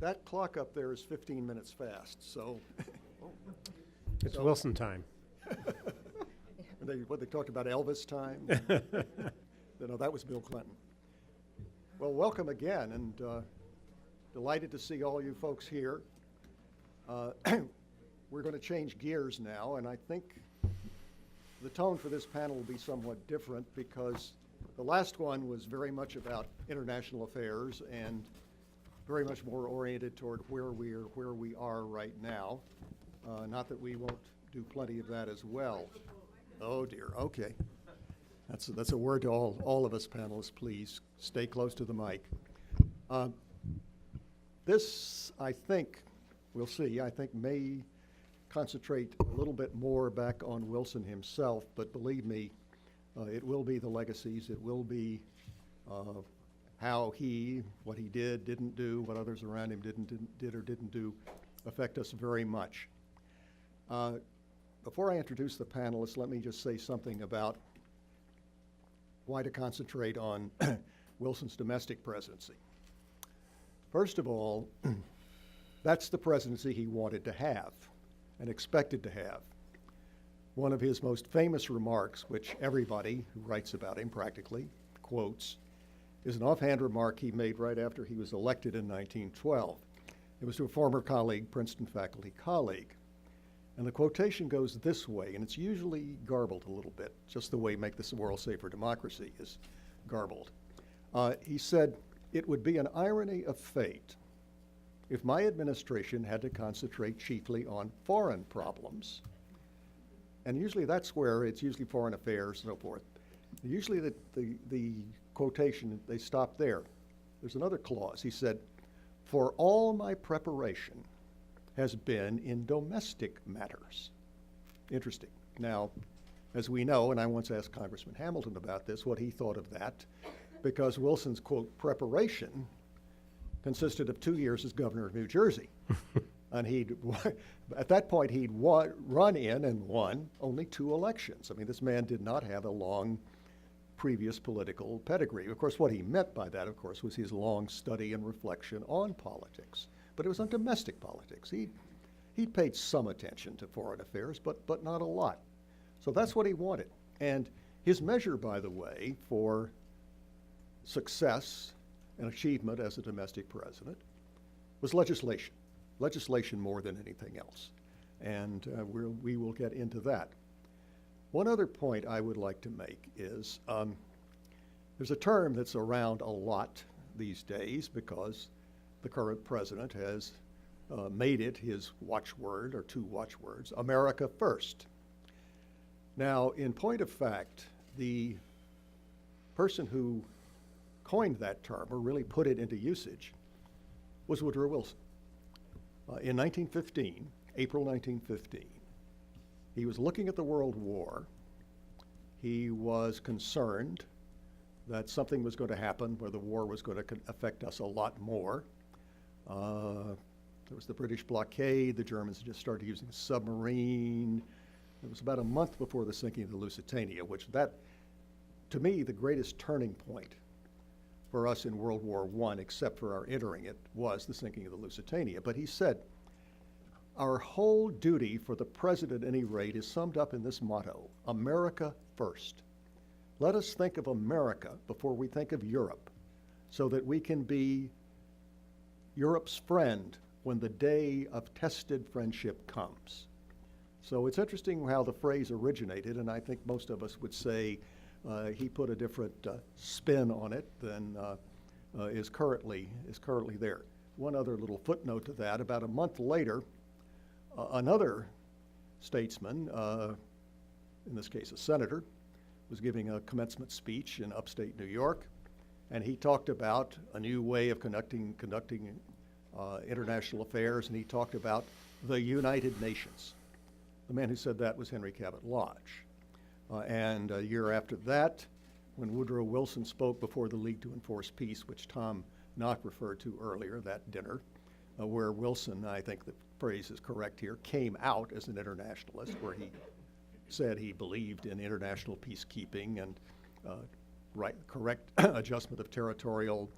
That clock up there is 15 minutes fast, so. It's Wilson time. What they talked about, Elvis time? No, that was Bill Clinton. Well, welcome again, and delighted to see all you folks here. We're going to change gears now, and I think the tone for this panel will be somewhat different because the last one was very much about international affairs and very much more oriented toward where we are right now. Not that we won't do plenty of that as well. Oh dear, okay. That's a word to all of us panelists, please stay close to the mic. This, I think, we'll see, I think may concentrate a little bit more back on Wilson himself, but believe me, it will be the legacies, it will be how what he did, didn't do, what others around him did or didn't do, affect us very much. Before I introduce the panelists, let me just say something about why to concentrate on Wilson's domestic presidency. First of all, that's the presidency he wanted to have and expected to have. One of his most famous remarks, which everybody who writes about him practically quotes, is an offhand remark he made right after he was elected in 1912. It was to a former colleague, Princeton faculty colleague. And the quotation goes this way, and it's usually garbled a little bit, just the way Make This World Safe for Democracy is garbled. He said, "It would be an irony of fate if my administration had to concentrate chiefly on foreign problems." And usually that's where it's usually foreign affairs and so forth. Usually the quotation, they stop there. There's another clause. He said, "For all my preparation has been in domestic matters." Interesting. Now, as we know, and I once asked Congressman Hamilton about this, what he thought of that, because Wilson's, quote, preparation consisted of 2 years as governor of New Jersey. And at that point, he'd run in and won only 2 elections. I mean, this man did not have a long previous political pedigree. Of course, what he meant by that, of course, was his long study and reflection on politics. But it was on domestic politics. He paid some attention to foreign affairs, but not a lot. So that's what he wanted. And his measure, by the way, for success and achievement as a domestic president was legislation. Legislation more than anything else. And we will get into that. One other point I would like to make is there's a term that's around a lot these days because the current president has made it his watchword, or 2 watchwords, America first. Now, in point of fact, the person who coined that term, or really put it into usage, was Woodrow Wilson. In 1915, April 1915, he was looking at the World War. He was concerned that something was going to happen where the war was going to affect us a lot more. There was the British blockade. The Germans had just started using a submarine. It was about a month before the sinking of the Lusitania, which to me, the greatest turning point for us in World War I, except for our entering it, was the sinking of the Lusitania. But he said, our whole duty for the president, at any rate, is summed up in this motto, America first. Let us think of America before we think of Europe, so that we can be Europe's friend when the day of tested friendship comes. So it's interesting how the phrase originated, and I think most of us would say he put a different spin on it than is currently there. One other little footnote to that, about a month later, another statesman, in this case a senator, was giving a commencement speech in upstate New York, and he talked about a new way of conducting international affairs, and he talked about the United Nations. The man who said that was Henry Cabot Lodge. And a year after that, when Woodrow Wilson spoke before the League to Enforce Peace, which Tom Knock referred to earlier, that dinner, where Wilson, I think the phrase is correct here, came out as an internationalist, where he said he believed in international peacekeeping and correct adjustment of territorial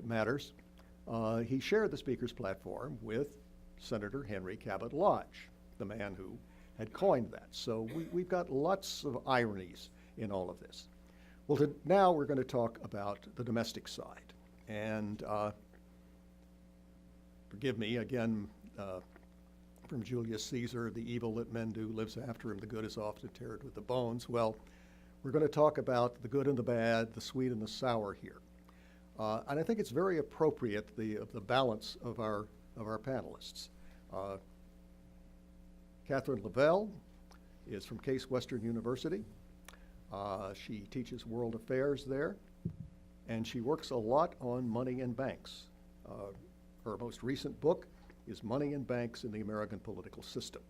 matters. he shared the speaker's platform with Senator Henry Cabot Lodge, the man who had coined that. So we've got lots of ironies in all of this. Well, now we're going to talk about the domestic side. And forgive me, again, from Julius Caesar, the evil that men do lives after him, the good is often teared with the bones. Well, we're going to talk about the good and the bad, the sweet and the sour here. And I think it's very appropriate, the balance of our panelists. Catherine Lavelle is from Case Western University. She teaches world affairs there, and she works a lot on money and banks. Her most recent book is Money and Banks in the American Political System.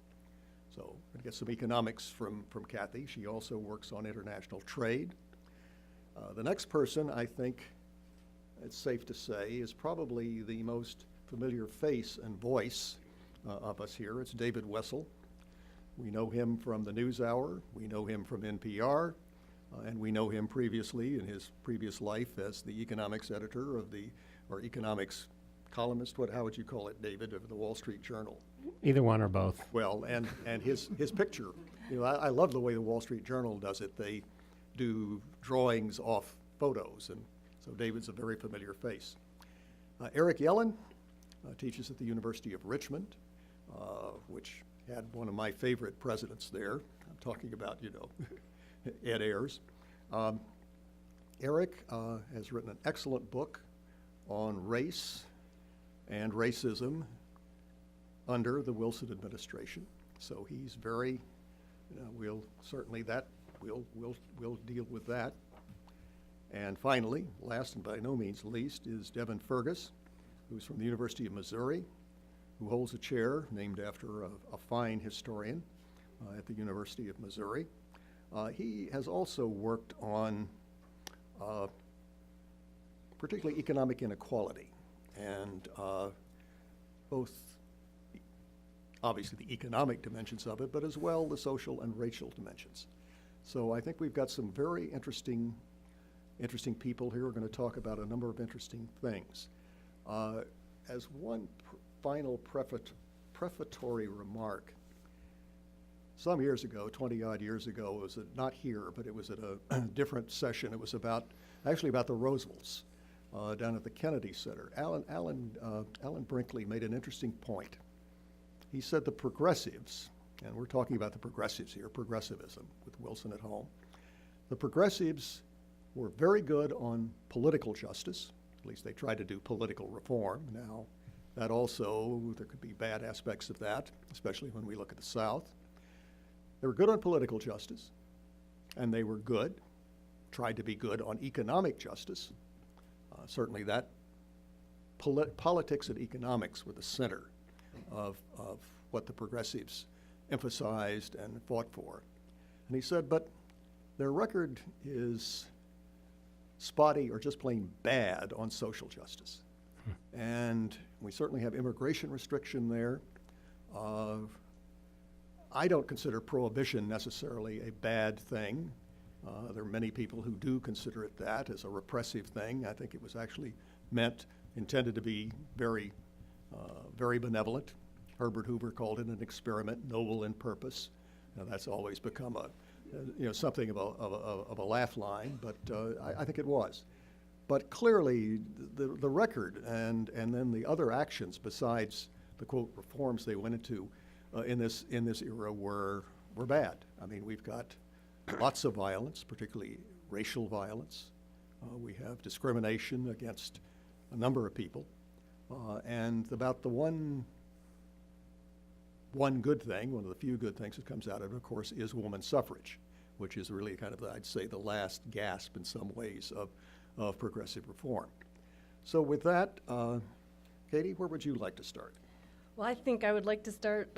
So we're going to get some economics from Kathy. She also works on international trade. The next person, I think it's safe to say, is probably the most familiar face and voice of us here. It's David Wessel. We know him from the NewsHour. We know him from NPR. And we know him previously in his previous life as the economics editor of or economics columnist, how would you call it, David, of the Wall Street Journal? Either one or both. Well, and his picture, I love the way the Wall Street Journal does it. They do drawings off photos, and so David's a very familiar face. Eric Yellen teaches at the University of Richmond, which had one of my favorite presidents there. I'm talking about, Ed Ayers. Eric has written an excellent book on race and racism under the Wilson administration. So he's very, we'll deal with that. And finally, last and by no means least, is Devin Fergus, who's from the University of Missouri, who holds a chair named after a fine historian at the University of Missouri. He has also worked on particularly economic inequality and both obviously the economic dimensions of it, but as well the social and racial dimensions. So I think we've got some very interesting people here. We're going to talk about a number of interesting things. As one final prefatory remark, some years ago, 20-odd years ago, it was not here, but it was at a different session. It was actually about the Roosevelts down at the Kennedy Center. Alan Brinkley made an interesting point. He said the progressives, and we're talking about the progressives here, progressivism with Wilson at home. The progressives were very good on political justice. At least they tried to do political reform. Now, that also, there could be bad aspects of that, especially when we look at the South. They were good on political justice, and they were tried to be good on economic justice. Certainly that politics and economics were the center of what the progressives emphasized and fought for. And he said, but their record is spotty or just plain bad on social justice. And we certainly have immigration restriction there. I don't consider prohibition necessarily a bad thing. There are many people who do consider it that as a repressive thing. I think it was actually intended to be very, very benevolent. Herbert Hoover called it an experiment, noble in purpose. Now, that's always become something of a laugh line, but I think it was. But clearly, the record and then the other actions besides the quote reforms they went into in this era were bad. I mean, we've got lots of violence, particularly racial violence. We have discrimination against a number of people, and about the one good thing, one of the few good things that comes out of it, of course, is women's suffrage, which is really kind of, I'd say, the last gasp in some ways of progressive reform. So with that, Katie, where would you like to start? Well, I think I would like to start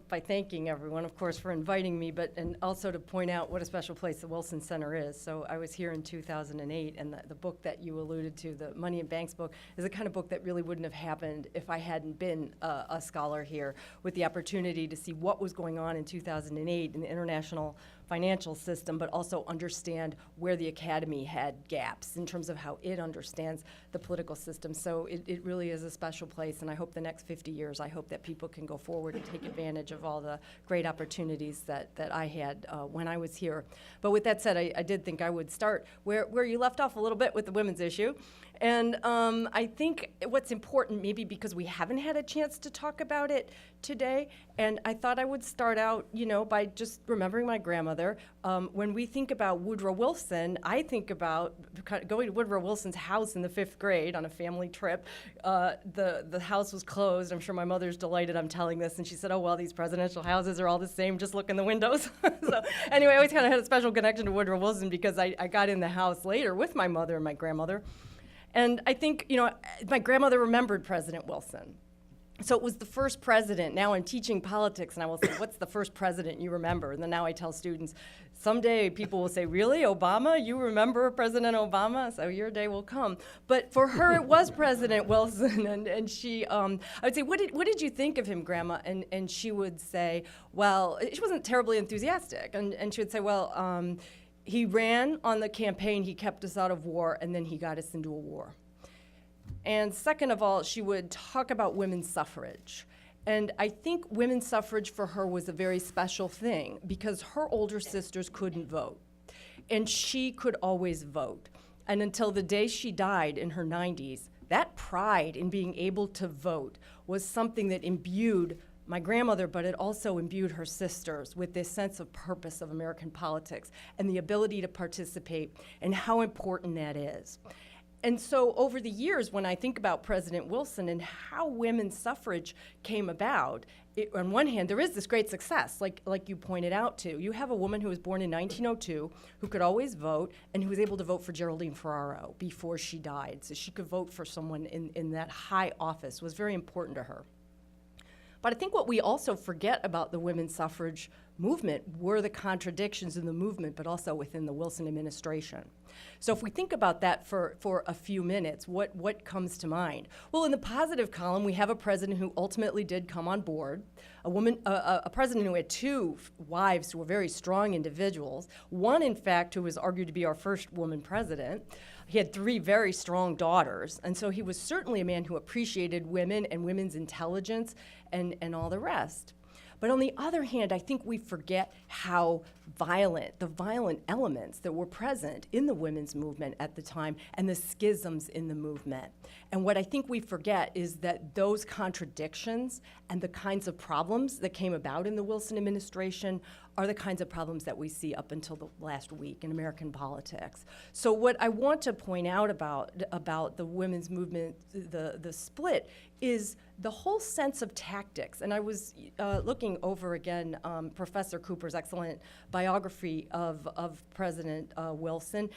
by thanking everyone, of course, for inviting me, and also to point out what a special place the Wilson Center is. So I was here in 2008, and the book that you alluded to, the Money and Banks book, is the kind of book that really wouldn't have happened if I hadn't been a scholar here, with the opportunity to see what was going on in 2008 in the international financial system, but also understand where the academy had gaps in terms of how it understands the political system. So it really is a special place, and I hope the next 50 years, I hope that people can go forward and take advantage of all the great opportunities that I had when I was here. But with that said, I did think I would start where you left off a little bit with the women's issue. And I think what's important, maybe because we haven't had a chance to talk about it today, and I thought I would start out, by just remembering my grandmother. When we think about Woodrow Wilson, I think about going to Woodrow Wilson's house in the 5th grade on a family trip. The house was closed. I'm sure my mother's delighted I'm telling this, and she said, oh, well, these presidential houses are all the same, just look in the windows. So anyway, I always kind of had a special connection to Woodrow Wilson because I got in the house later with my mother and my grandmother. And I think, my grandmother remembered President Wilson. So it was the first president. Now I'm teaching politics, and I will say, what's the first president you remember? And then now I tell students, someday people will say, really, Obama? You remember President Obama? So your day will come. But for her, it was President Wilson. And she, I would say, what did you think of him, Grandma? And she would say, well, she wasn't terribly enthusiastic. And she would say, well, he ran on the campaign, he kept us out of war, and then he got us into a war. And second of all, she would talk about women's suffrage. And I think women's suffrage for her was a very special thing because her older sisters couldn't vote. And she could always vote. And until the day she died in her 90s, that pride in being able to vote was something that imbued my grandmother, but it also imbued her sisters with this sense of purpose of American politics and the ability to participate and how important that is. And so over the years, when I think about President Wilson and how women's suffrage came about, on one hand, there is this great success, like you pointed out to. You have a woman who was born in 1902 who could always vote and who was able to vote for Geraldine Ferraro before she died. So she could vote for someone in that high office was very important to her. But I think what we also forget about the women's suffrage movement were the contradictions in the movement, but also within the Wilson administration. So if we think about that for a few minutes, what comes to mind? Well, in the positive column, we have a president who ultimately did come on board, a president who had 2 wives who were very strong individuals, one, in fact, who was argued to be our first woman president. He had 3 very strong daughters, and so he was certainly a man who appreciated women and women's intelligence and all the rest. But on the other hand, I think we forget how the violent elements that were present in the women's movement at the time and the schisms in the movement. And what I think we forget is that those contradictions and the kinds of problems that came about in the Wilson administration are the kinds of problems that we see up until the last week in American politics. So what I want to point out about the women's movement, the split, is the whole sense of tactics. And I was looking over again Professor Cooper's excellent biography of President Wilson.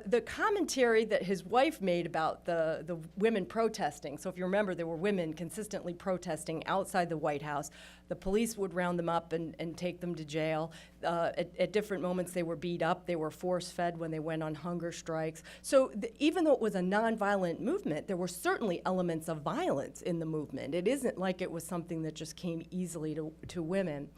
The commentary that his wife made about the women protesting. So if you remember, there were women consistently protesting outside the White House. The police would round them up and take them to jail. At different moments, they were beat up. They were force-fed when they went on hunger strikes. So even though it was a nonviolent movement, there were certainly elements of violence in the movement. It isn't like it was something that just came easily to women.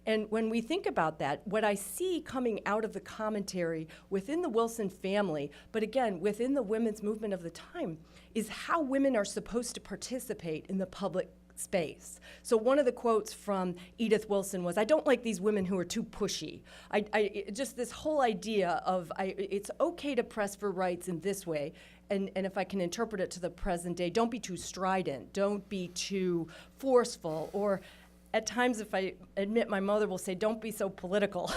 And when we think about that, what I see coming out of the commentary within the Wilson family, but again, within the women's movement of the time, is how women are supposed to participate in the public space. So one of the quotes from Edith Wilson was, "I don't like these women who are too pushy." Just this whole idea of it's okay to press for rights in this way, and if I can interpret it to the present day, don't be too strident, don't be too forceful, or at times, if I admit, my mother will say, don't be so political.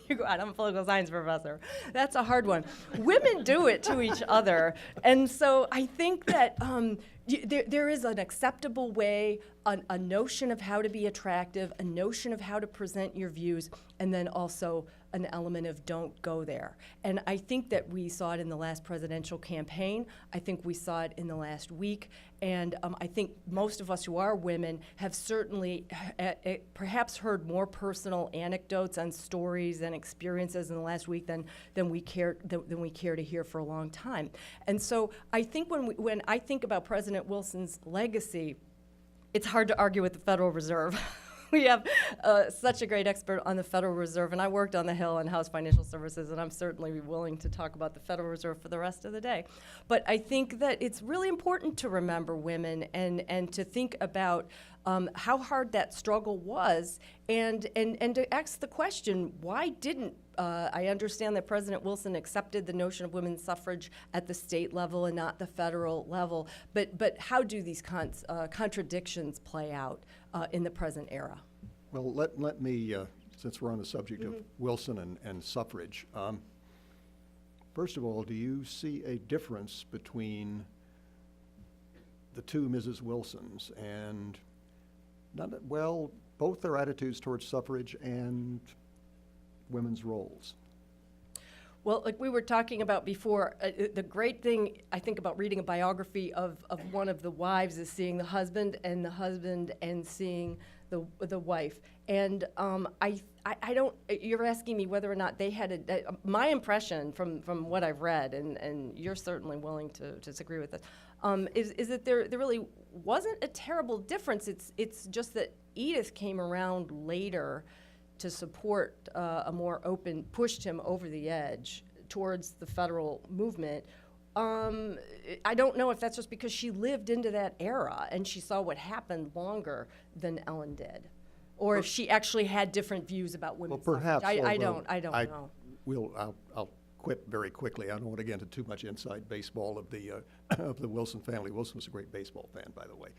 You go out, I'm a political science professor. That's a hard one. Women do it to each other. And so I think that there is an acceptable way, a notion of how to be attractive, a notion of how to present your views, and then also an element of don't go there. And I think that we saw it in the last presidential campaign. I think we saw it in the last week. And I think most of us who are women have certainly perhaps heard more personal anecdotes and stories and experiences in the last week than we care to hear for a long time. And so I think when I think about President Wilson's legacy, it's hard to argue with the Federal Reserve. we have such a great expert on the Federal Reserve, and I worked on the Hill and House Financial Services, and I'm certainly willing to talk about the Federal Reserve for the rest of the day. But I think that it's really important to remember women and to think about how hard that struggle was, and to ask the question, why didn't I understand that President Wilson accepted the notion of women's suffrage at the state level and not the federal level, but how do these contradictions play out in the present era? Well, let me, since we're on the subject of Wilson and suffrage, first of all, do you see a difference between the two Mrs. Wilsons and, both their attitudes towards suffrage and women's roles? Well, like we were talking about before, the great thing I think about reading a biography of one of the wives is seeing the husband and seeing the wife. And I don't, you're asking me whether or not they had my impression from what I've read, and you're certainly willing to disagree with this, is that there really wasn't a terrible difference. It's just that Edith came around later to support a more open, pushed him over the edge towards the federal movement. I don't know if that's just because she lived into that era and she saw what happened longer than Ellen did, or if she actually had different views about women's perhaps. suffrage. I don't know. I'll quit very quickly. I don't want to get into too much inside baseball of the of the Wilson family. Wilson was a great baseball fan, by the way.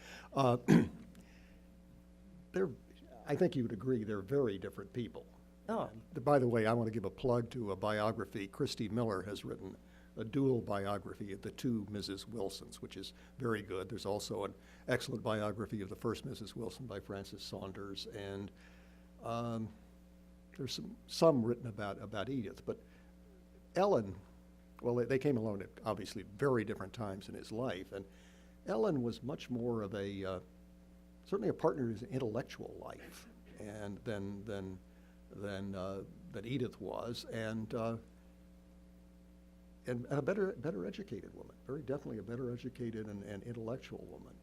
I think you would agree they're very different people. Oh. By the way, I want to give a plug to a biography. Christy Miller has written a dual biography of the two Mrs. Wilsons, which is very good. There's also an excellent biography of the first Mrs. Wilson by Frances Saunders, and there's some written about Edith. But Ellen, well, they came along at obviously very different times in his life, and Ellen was much more of a certainly a partner in his intellectual life, and than Edith was, and a better educated woman, very definitely a better educated and intellectual woman.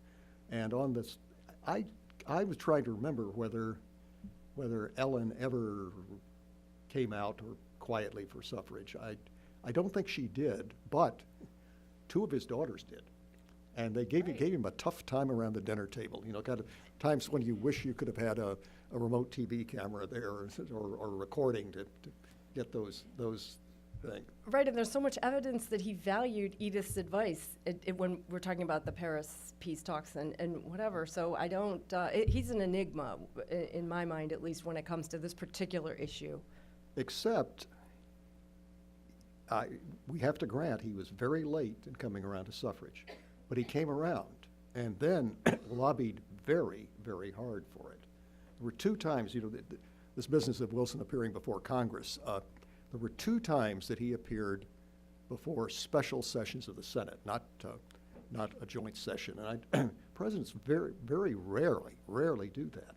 And on this, I was trying to remember whether Ellen ever came out or quietly for suffrage. I don't think she did, but two of his daughters did. And they gave him a tough time around the dinner table. You know, kind of times when you wish you could have had a remote TV camera there or recording to get those things. Right, and there's so much evidence that he valued Edith's advice when we're talking about the Paris peace talks and whatever. So I don't, he's an enigma, in my mind at least, when it comes to this particular issue. Except, we have to grant he was very late in coming around to suffrage. But he came around and then lobbied very, very hard for it. There were two times, you know, this business of Wilson appearing before Congress, there were two times that he appeared before special sessions of the Senate, not a joint session. And presidents very, very rarely do that.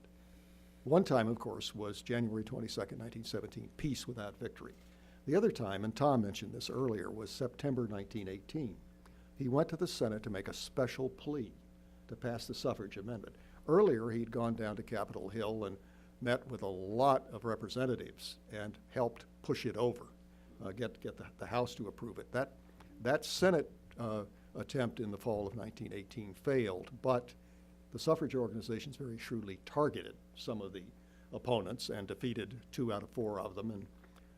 One time, of course, was January 22nd, 1917, peace without victory. The other time, and Tom mentioned this earlier, was September 1918. He went to the Senate to make a special plea to pass the suffrage amendment. Earlier, he'd gone down to Capitol Hill and met with a lot of representatives and helped push it over, get the House to approve it. That Senate attempt in the fall of 1918 failed, but the suffrage organizations very shrewdly targeted some of the opponents and defeated 2 out of 4 of them, and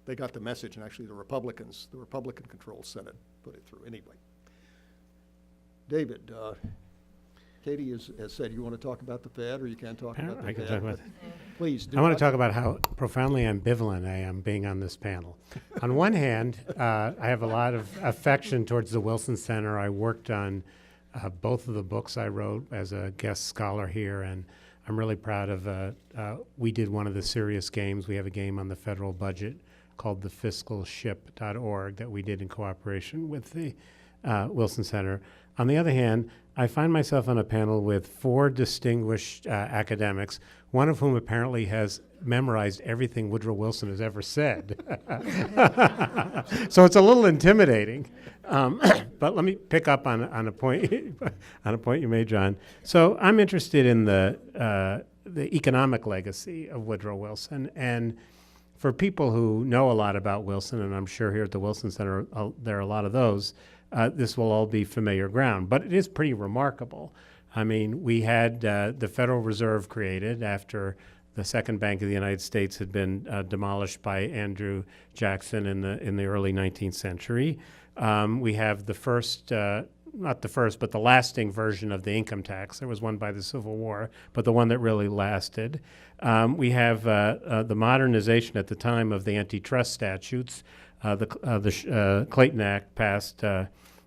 they got the message, and actually the Republican-controlled Senate put it through anyway. David, Katie has said you want to talk about the Fed, or you can't talk about the Fed. I can talk about Please do. I want to talk about how profoundly ambivalent I am being on this panel. On one hand, I have a lot of affection towards the Wilson Center. I worked on both of the books I wrote as a guest scholar here, and I'm really proud of, we did one of the serious games. We have a game on the federal budget called thefiscalship.org that we did in cooperation with the Wilson Center. On the other hand, I find myself on a panel with 4 distinguished academics, one of whom apparently has memorized everything Woodrow Wilson has ever said. So it's a little intimidating. But let me pick up on a point on a point you made, John. So I'm interested in the the economic legacy of Woodrow Wilson. And for people who know a lot about Wilson, and I'm sure here at the Wilson Center there are a lot of those, this will all be familiar ground. But it is pretty remarkable. I mean, we had the Federal Reserve created after the Second Bank of the United States had been demolished by Andrew Jackson in the early 19th century. We have the first, not the first, but the lasting version of the income tax. There was one by the Civil War, but the one that really lasted. We have the modernization at the time of the antitrust statutes. The Clayton Act passed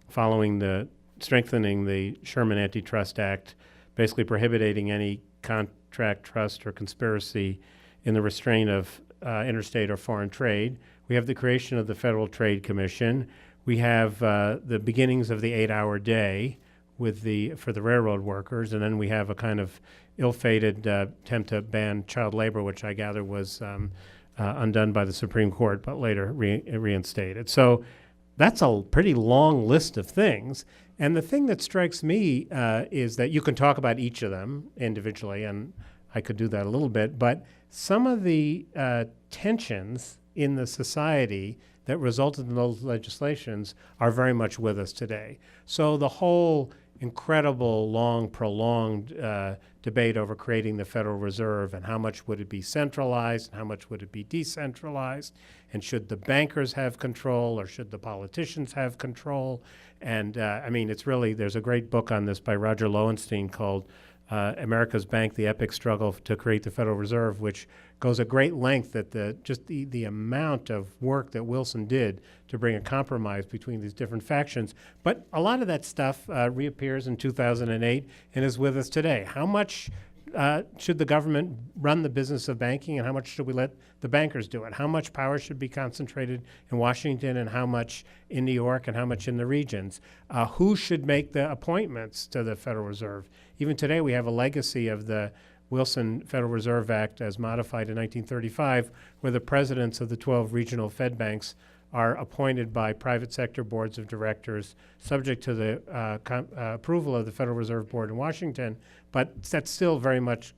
following the strengthening the Sherman Antitrust Act, basically prohibiting any contract, trust, or conspiracy in the restraint of interstate or foreign trade. We have the creation of the Federal Trade Commission. We have the beginnings of the 8-hour day for the railroad workers, and then we have a kind of ill-fated attempt to ban child labor, which I gather was undone by the Supreme Court, but later reinstated. So that's a pretty long list of things. And the thing that strikes me is that you can talk about each of them individually, and I could do that a little bit, but some of the tensions in the society that resulted in those legislations are very much with us today. So the whole incredible, long, prolonged debate over creating the Federal Reserve and how much would it be centralized and how much would it be decentralized, and should the bankers have control or should the politicians have control? And I mean, it's really, there's a great book on this by Roger Lowenstein called America's Bank, The Epic Struggle to Create the Federal Reserve, which goes at great length at the amount of work that Wilson did to bring a compromise between these different factions. But a lot of that stuff reappears in 2008 and is with us today. How much should the government run the business of banking, and how much should we let the bankers do it? How much power should be concentrated in Washington, and how much in New York, and how much in the regions? Who should make the appointments to the Federal Reserve? Even today, we have a legacy of the Wilson Federal Reserve Act as modified in 1935, where the presidents of the 12 regional Fed banks are appointed by private sector boards of directors, subject to the approval of the Federal Reserve Board in Washington, but that's still very much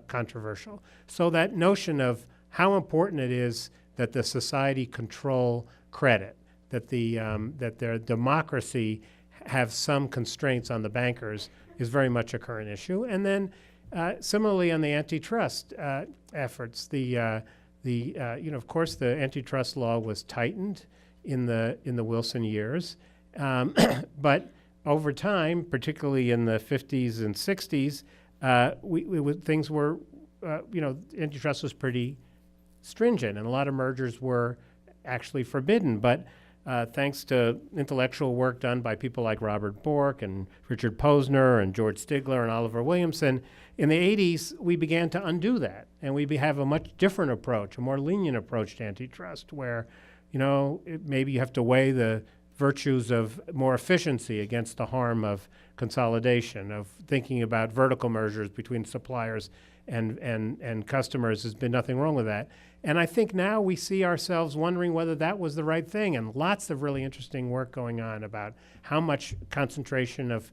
controversial. So that notion of how important it is that the society control credit, that their democracy have some constraints on the bankers is very much a current issue. And then similarly on the antitrust efforts, of course, the antitrust law was tightened in the Wilson years, but over time, particularly in the 50s and 60s, things were, antitrust was pretty stringent, and a lot of mergers were actually forbidden. But thanks to intellectual work done by people like Robert Bork and Richard Posner and George Stigler and Oliver Williamson, in the 80s, we began to undo that. And we have a much different approach, a more lenient approach to antitrust, where, maybe you have to weigh the virtues of more efficiency against the harm of consolidation, of thinking about vertical mergers between suppliers and customers. There's been nothing wrong with that. And I think now we see ourselves wondering whether that was the right thing, and lots of really interesting work going on about how much concentration of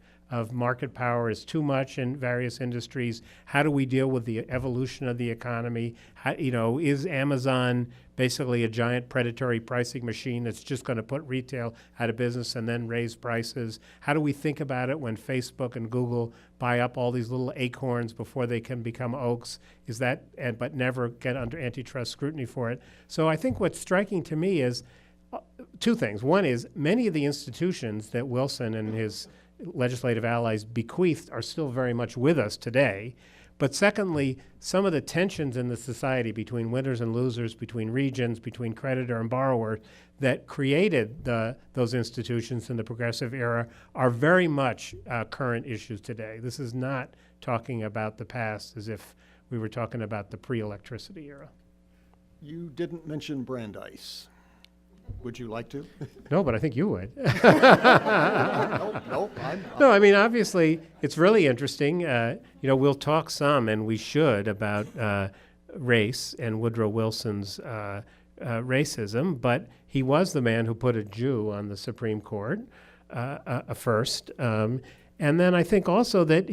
market power is too much in various industries. How do we deal with the evolution of the economy? Is Amazon basically a giant predatory pricing machine that's just going to put retail out of business and then raise prices? How do we think about it when Facebook and Google buy up all these little acorns before they can become oaks? But never get under antitrust scrutiny for it? So I think what's striking to me is two things. One is many of the institutions that Wilson and his legislative allies bequeathed are still very much with us today. But secondly, some of the tensions in the society between winners and losers, between regions, between creditor and borrower that created those institutions in the progressive era are very much current issues today. This is not talking about the past as if we were talking about the pre-electricity era. You didn't mention Brandeis. Would you like to? No, but I think you would. Nope. No, I mean, obviously, it's really interesting. We'll talk some, and we should, about race and Woodrow Wilson's racism, but he was the man who put a Jew on the Supreme Court first. And then I think also that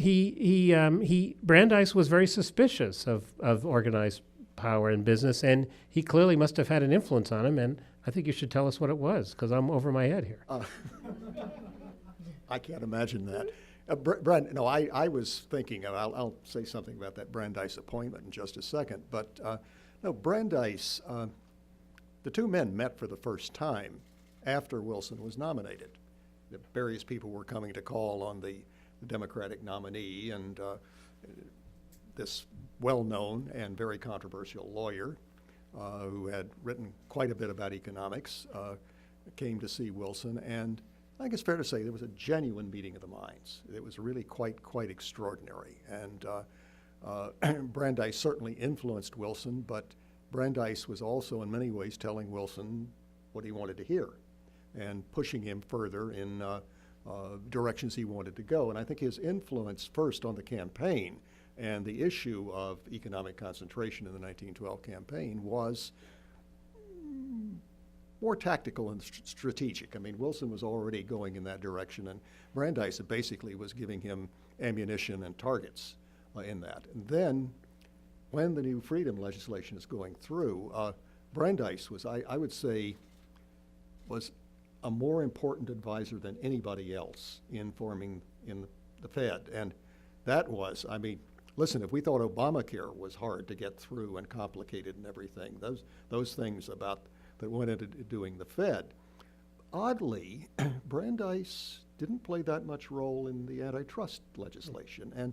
Brandeis was very suspicious of organized power in business, and he clearly must have had an influence on him, and I think you should tell us what it was, because I'm over my head here. I can't imagine that. Brand, no, I was thinking, and I'll say something about that Brandeis appointment in just a second, but no, Brandeis, the two men met for the first time after Wilson was nominated. The various people were coming to call on the Democratic nominee, and this well-known and very controversial lawyer who had written quite a bit about economics came to see Wilson, and I think it's fair to say there was a genuine meeting of the minds. It was really quite extraordinary, and Brandeis certainly influenced Wilson, but Brandeis was also in many ways telling Wilson what he wanted to hear and pushing him further in directions he wanted to go. And I think his influence first on the campaign and the issue of economic concentration in the 1912 campaign was more tactical and strategic. I mean, Wilson was already going in that direction, and Brandeis basically was giving him ammunition and targets in that. And then when the new freedom legislation is going through, Brandeis was, I would say, was a more important advisor than anybody else in forming in the Fed. And that was, I mean, listen, if we thought Obamacare was hard to get through and complicated and everything, those things about that went into doing the Fed, oddly, Brandeis didn't play that much role in the antitrust legislation. And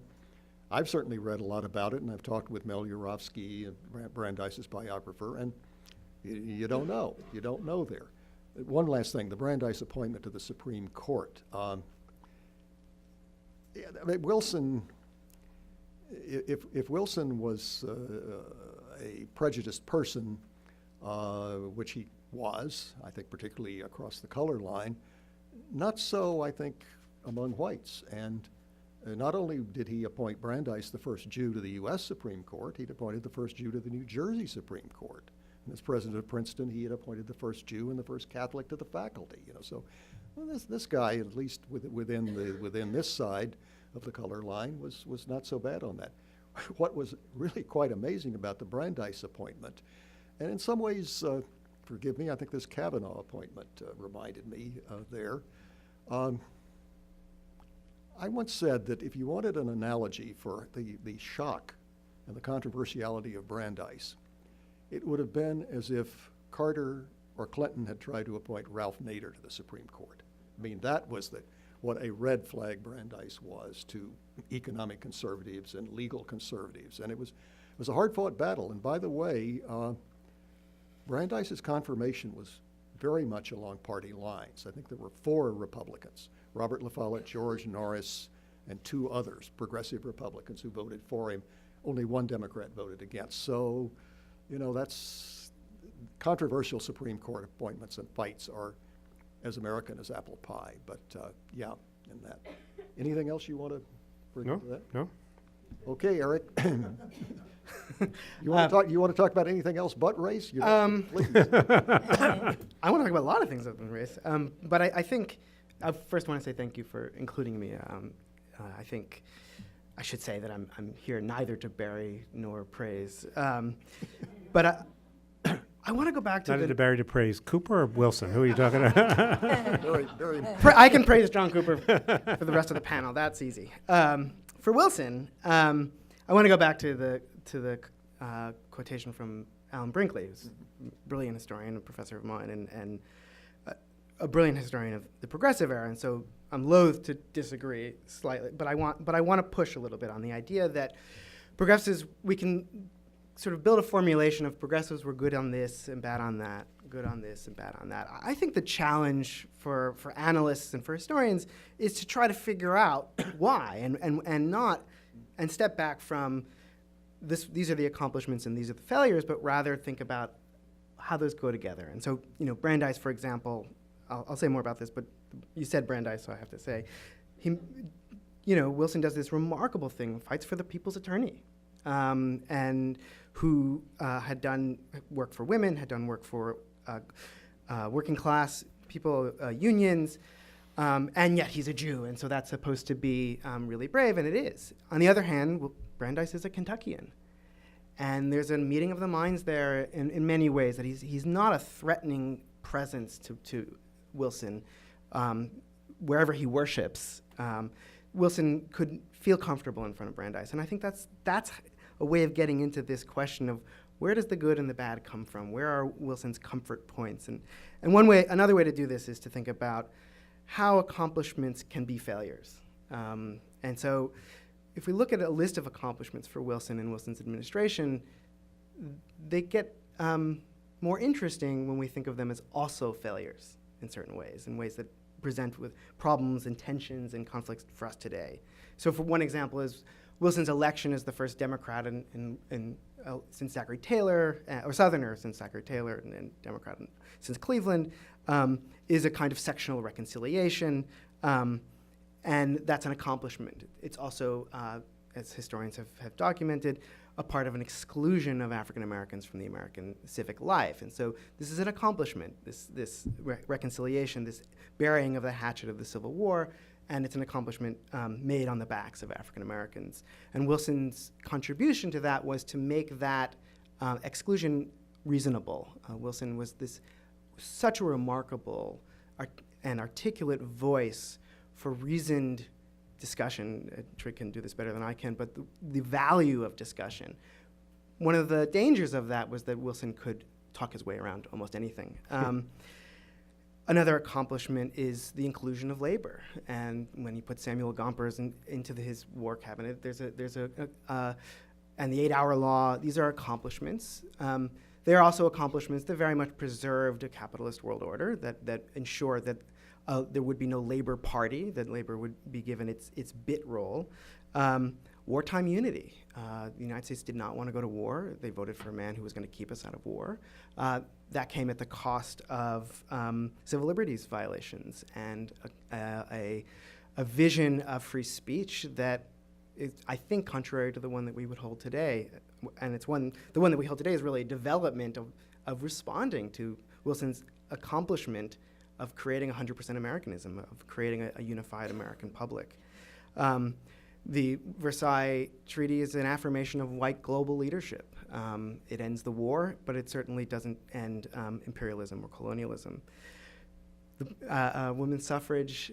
I've certainly read a lot about it, and I've talked with Mel Urofsky, Brandeis's biographer, and you don't know. You don't know there. One last thing, the Brandeis appointment to the Supreme Court. Wilson, if Wilson was a prejudiced person, which he was, I think particularly across the color line, not so, I think, among whites. And not only did he appoint Brandeis the first Jew to the U.S. Supreme Court, he'd appointed the first Jew to the New Jersey Supreme Court. And as president of Princeton, he had appointed the first Jew and the first Catholic to the faculty. You know, so well, this guy, at least within this side of the color line, was not so bad on that. What was really quite amazing about the Brandeis appointment, and in some ways, forgive me, I think this Kavanaugh appointment reminded me there. I once said that if you wanted an analogy for the shock and the controversiality of Brandeis, it would have been as if Carter or Clinton had tried to appoint Ralph Nader to the Supreme Court. I mean, that was what a red flag Brandeis was to economic conservatives and legal conservatives. And it was a hard-fought battle. And by the way, Brandeis's confirmation was very much along party lines. I think there were 4 Republicans, Robert La Follette, George Norris, and 2 others, progressive Republicans, who voted for him. Only 1 Democrat voted against. So, you know, that's controversial Supreme Court appointments and fights are as American as apple pie. But yeah, in that. Anything else you want to bring into that? No. Okay, Eric. You want to talk about anything else but race? Please. I want to talk about a lot of things other than race. But I think I first want to say thank you for including me. I think I should say that I'm here neither to bury nor praise. But I want to go back to Neither to bury to praise Cooper or Wilson. Who are you talking about? Very I can praise John Cooper for the rest of the panel. That's easy. For Wilson, I want to go back to the quotation from Alan Brinkley, who's a brilliant historian, a professor of mine, and a brilliant historian of the progressive era. And so I'm loath to disagree slightly, but I want to push a little bit on the idea that progressives, we can sort of build a formulation of progressives were good on this and bad on that, good on this and bad on that. I think the challenge for analysts and for historians is to try to figure out why and step back from these are the accomplishments and these are the failures, but rather think about how those go together. And so, you know, Brandeis, for example, I'll say more about this, but you said Brandeis, so I have to say, Wilson does this remarkable thing, fights for the people's attorney, and who had done work for women, had done work for working class people, unions, And yet he's a Jew, and so that's supposed to be really brave, and it is. On the other hand, Brandeis is a Kentuckian. And there's a meeting of the minds there in many ways, that he's not a threatening presence to Wilson. Wherever he worships, Wilson could feel comfortable in front of Brandeis. And I think that's a way of getting into this question of where does the good and the bad come from? Where are Wilson's comfort points? And another way to do this is to think about how accomplishments can be failures. And so if we look at a list of accomplishments for Wilson and Wilson's administration, they get more interesting when we think of them as also failures in certain ways, in ways that present with problems and tensions and conflicts for us today. So for one example is Wilson's election as the first Democrat since Zachary Taylor, or Southerner since Zachary Taylor, and Democrat since Cleveland, is a kind of sectional reconciliation, and that's an accomplishment. It's also, as historians have documented, a part of an exclusion of African Americans from the American civic life. And so this is an accomplishment, this reconciliation, this burying of the hatchet of the Civil War, and it's an accomplishment made on the backs of African Americans. And Wilson's contribution to that was to make that exclusion reasonable. Wilson was such a remarkable and articulate voice for reasoned discussion. Trig can do this better than I can, but the value of discussion. One of the dangers of that was that Wilson could talk his way around almost anything. Another accomplishment is the inclusion of labor, and when he put Samuel Gompers into his war cabinet, and the 8-hour law. These are accomplishments. They are also accomplishments that very much preserved a capitalist world order that ensured that there would be no labor party, that labor would be given its bit role. Wartime unity. The United States did not want to go to war. They voted for a man who was going to keep us out of war. That came at the cost of civil liberties violations and a vision of free speech that is, I think, contrary to the one that we would hold today. And the one that we hold today is really a development of responding to Wilson's accomplishment of creating 100% Americanism, of creating a unified American public. The Versailles Treaty is an affirmation of white global leadership. It ends the war, but it certainly doesn't end imperialism or colonialism. Women's suffrage,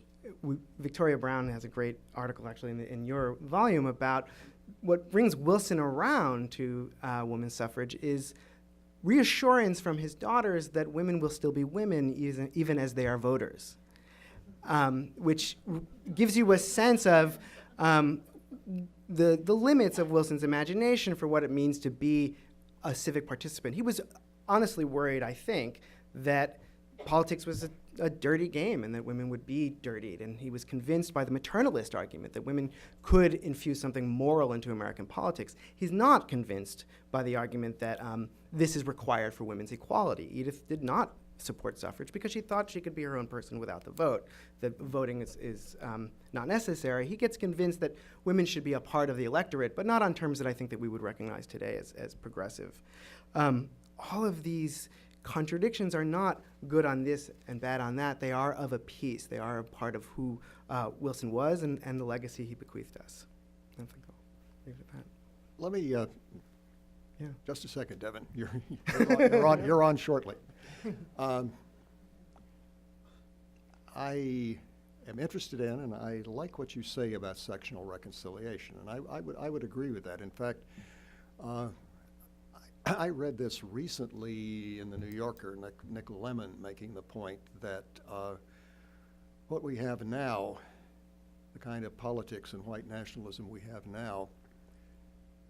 Victoria Brown has a great article actually in your volume about what brings Wilson around to women's suffrage is reassurance from his daughters that women will still be women even as they are voters, which gives you a sense of the limits of Wilson's imagination for what it means to be a civic participant. He was honestly worried, I think, that politics was a dirty game and that women would be dirtied. And he was convinced by the maternalist argument that women could infuse something moral into American politics. He's not convinced by the argument that this is required for women's equality. Edith did not support suffrage because she thought she could be her own person without the vote, that voting is not necessary. He gets convinced that women should be a part of the electorate, but not on terms that I think that we would recognize today as progressive. All of these contradictions are not good on this and bad on that. They are of a piece. They are a part of who Wilson was and the legacy he bequeathed us. I think I'll leave it at that. Let me, Yeah. just a second, Devin. You're on shortly. I am interested in, and I like what you say about sectional reconciliation, and I would agree with that. In fact, I read this recently in the New Yorker, Nick Lemon making the point that what we have now, the kind of politics and white nationalism we have now,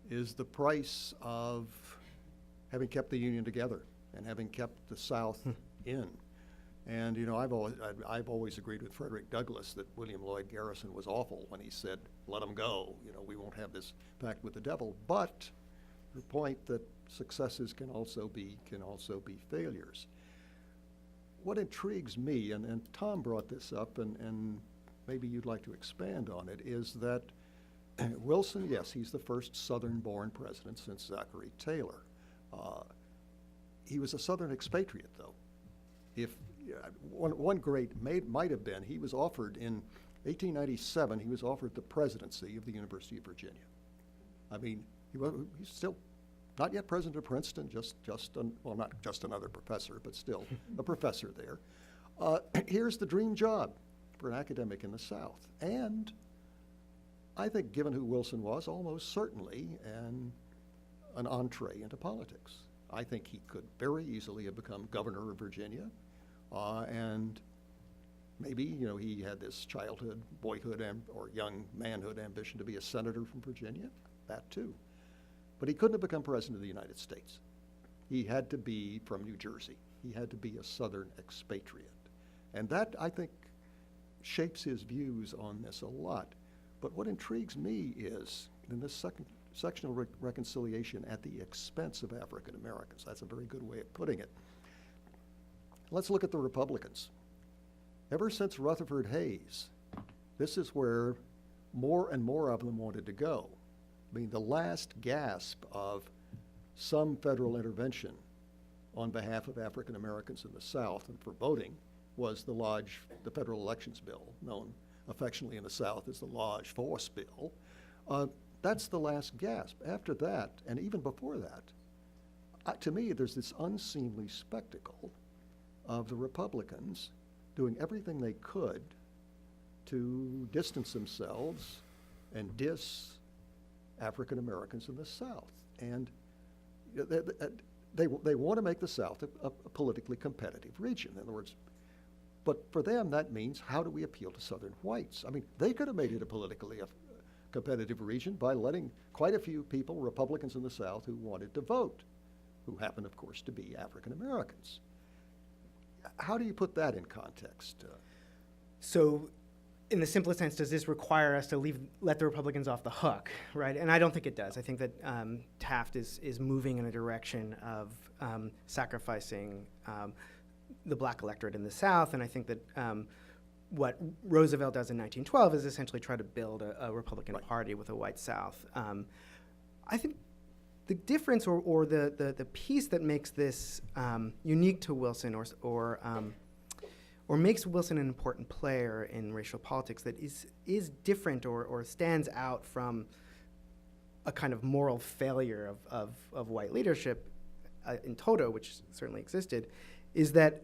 is the price of having kept the Union together and having kept the South in. And I've always agreed with Frederick Douglass that William Lloyd Garrison was awful when he said, "Let them go. We won't have this pact with the devil." But the point that successes can also be failures. What intrigues me, and Tom brought this up, and maybe you'd like to expand on it, is that Wilson, yes, he's the first Southern-born president since Zachary Taylor. He was a Southern expatriate, though. If one great might have been, he was offered in 1897, he was offered the presidency of the University of Virginia. I mean, he's still not yet president of Princeton, well, not just another professor, but still a professor there. Here's the dream job for an academic in the South. And I think, given who Wilson was, almost certainly an entree into politics. I think he could very easily have become governor of Virginia, and maybe, he had this childhood, boyhood, or young manhood ambition to be a senator from Virginia, that too. But he couldn't have become president of the United States. He had to be from New Jersey. He had to be a Southern expatriate. And that, I think, shapes his views on this a lot. But what intrigues me is, in this sectional reconciliation at the expense of African Americans, that's a very good way of putting it. Let's look at the Republicans. Ever since Rutherford Hayes, this is where more and more of them wanted to go. I mean, the last gasp of some federal intervention on behalf of African Americans in the South and for voting was the Federal Elections Bill, known affectionately in the South as the Lodge Force Bill. That's the last gasp. After that, and even before that, to me, there's this unseemly spectacle of the Republicans doing everything they could to distance themselves and diss African Americans in the South. And they want to make the South a politically competitive region. In other words, but for them, that means, how do we appeal to Southern whites? I mean, they could have made it a politically competitive region by letting quite a few people, Republicans in the South, who wanted to vote, who happen, of course, to be African Americans. How do you put that in context? So, in the simplest sense, does this require us to let the Republicans off the hook, right? And I don't think it does. I think that Taft is moving in a direction of sacrificing the black electorate in the South, and I think that what Roosevelt does in 1912 is essentially try to build a Republican Party with a white South. I think the difference or the piece that makes this unique to Wilson or makes Wilson an important player in racial politics that is different or stands out from a kind of moral failure of white leadership in toto, which certainly existed, is that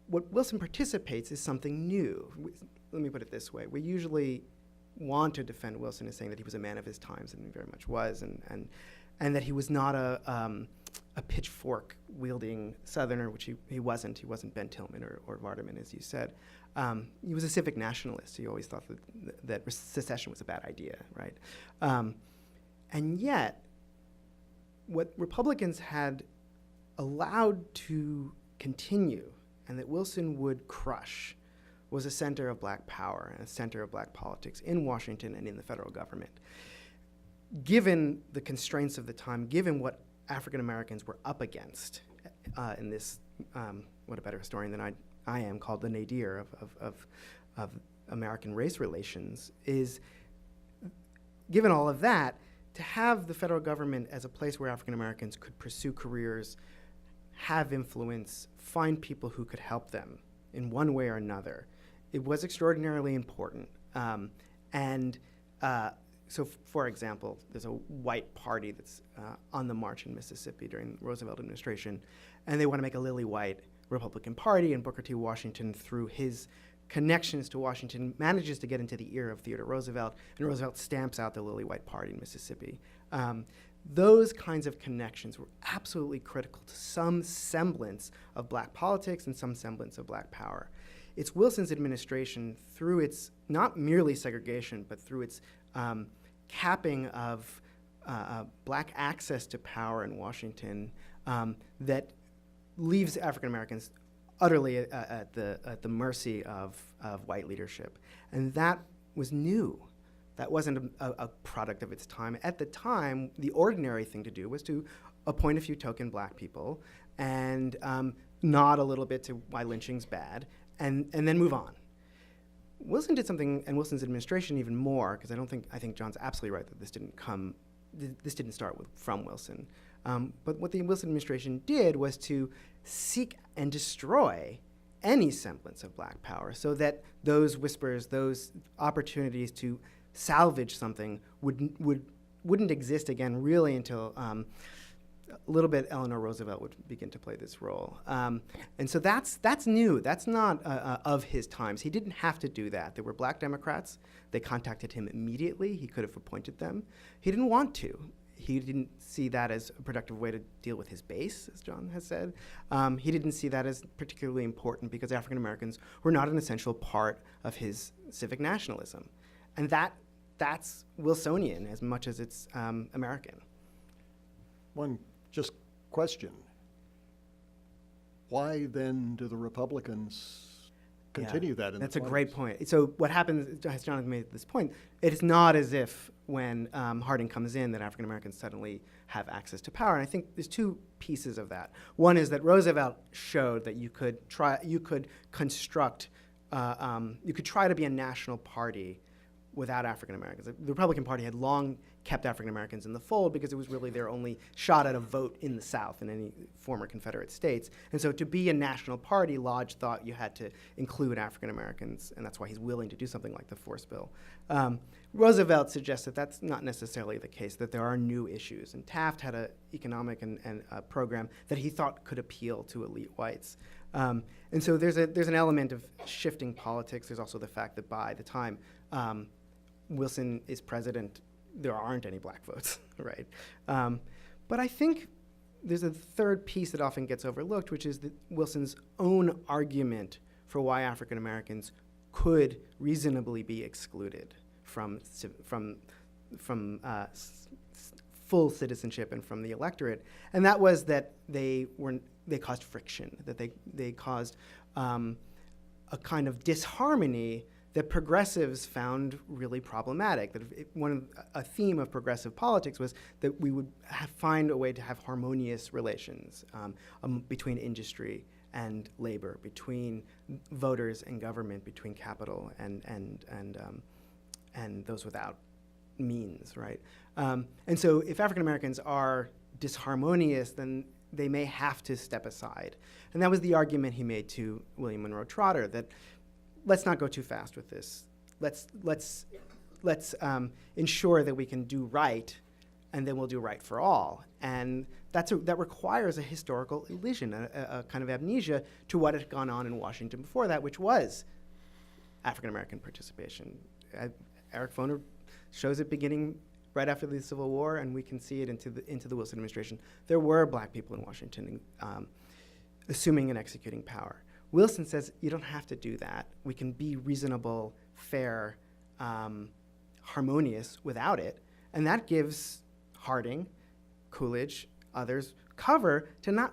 what Wilson participates is something new. Let me put it this way. We usually want to defend Wilson as saying that he was a man of his times, and he very much was, and that he was not a pitchfork-wielding Southerner, which he wasn't. He wasn't Ben Tillman or Vardaman, as you said. He was a civic nationalist. He always thought that secession was a bad idea, right? And yet, what Republicans had allowed to continue and that Wilson would crush was a center of black power and a center of black politics in Washington and in the federal government. Given the constraints of the time, given what African Americans were up against in this, what a better historian than I am, called the nadir of American race relations, is given all of that, to have the federal government as a place where African Americans could pursue careers, have influence, find people who could help them in one way or another, it was extraordinarily important. So, for example, there's a white party that's on the march in Mississippi during the Roosevelt administration, and they want to make a lily white Republican Party, and Booker T. Washington, through his connections to Washington, manages to get into the ear of Theodore Roosevelt, and Roosevelt stamps out the lily white party in Mississippi. Those kinds of connections were absolutely critical to some semblance of black politics and some semblance of black power. It's Wilson's administration, through its not merely segregation, but through its capping of black access to power in Washington, that leaves African Americans utterly at the mercy of white leadership. And that was new. That wasn't a product of its time. At the time, the ordinary thing to do was to appoint a few token black people and nod a little bit to why lynching's bad, and then move on. Wilson did something, and Wilson's administration even more, because I think John's absolutely right that this didn't start from Wilson. But what the Wilson administration did was to seek and destroy any semblance of black power so that those whispers, those opportunities to salvage something wouldn't exist again really until a little bit Eleanor Roosevelt would begin to play this role. And so that's new. That's not of his times. He didn't have to do that. There were black Democrats. They contacted him immediately. He could have appointed them. He didn't want to. He didn't see that as a productive way to deal with his base, as John has said. He didn't see that as particularly important because African Americans were not an essential part of his civic nationalism. And that's Wilsonian as much as it's American. One just question. Why then do the Republicans continue that in That's the a 20s? great point. So what happens, as Jonathan made this point, it is not as if when Harding comes in that African Americans suddenly have access to power. And I think there's two pieces of that. One is that Roosevelt showed that you could try to be a national party without African Americans. The Republican Party had long kept African Americans in the fold because it was really their only shot at a vote in the South in any former Confederate states. And so to be a national party, Lodge thought you had to include African Americans, and that's why he's willing to do something like the Force Bill. Roosevelt suggests that that's not necessarily the case, that there are new issues. And Taft had an economic and program that he thought could appeal to elite whites. And so there's an element of shifting politics. There's also the fact that by the time Wilson is president, there aren't any black votes, right? But I think there's a third piece that often gets overlooked, which is Wilson's own argument for why African Americans could reasonably be excluded from full citizenship and from the electorate, and that was that they caused friction, that they caused a kind of disharmony that progressives found really problematic. That a theme of progressive politics was that we would find a way to have harmonious relations between industry and labor, between voters and government, between capital and those without means, right? And so if African Americans are disharmonious, then they may have to step aside. And that was the argument he made to William Monroe Trotter, that let's not go too fast with this. Let's ensure that we can do right, and then we'll do right for all. And that requires a historical elision, a kind of amnesia to what had gone on in Washington before that, which was African American participation. Eric Foner shows it beginning right after the Civil War, and we can see it into the Wilson administration. There were black people in Washington assuming and executing power. Wilson says you don't have to do that. We can be reasonable, fair, harmonious without it. And that gives Harding, Coolidge, others cover to not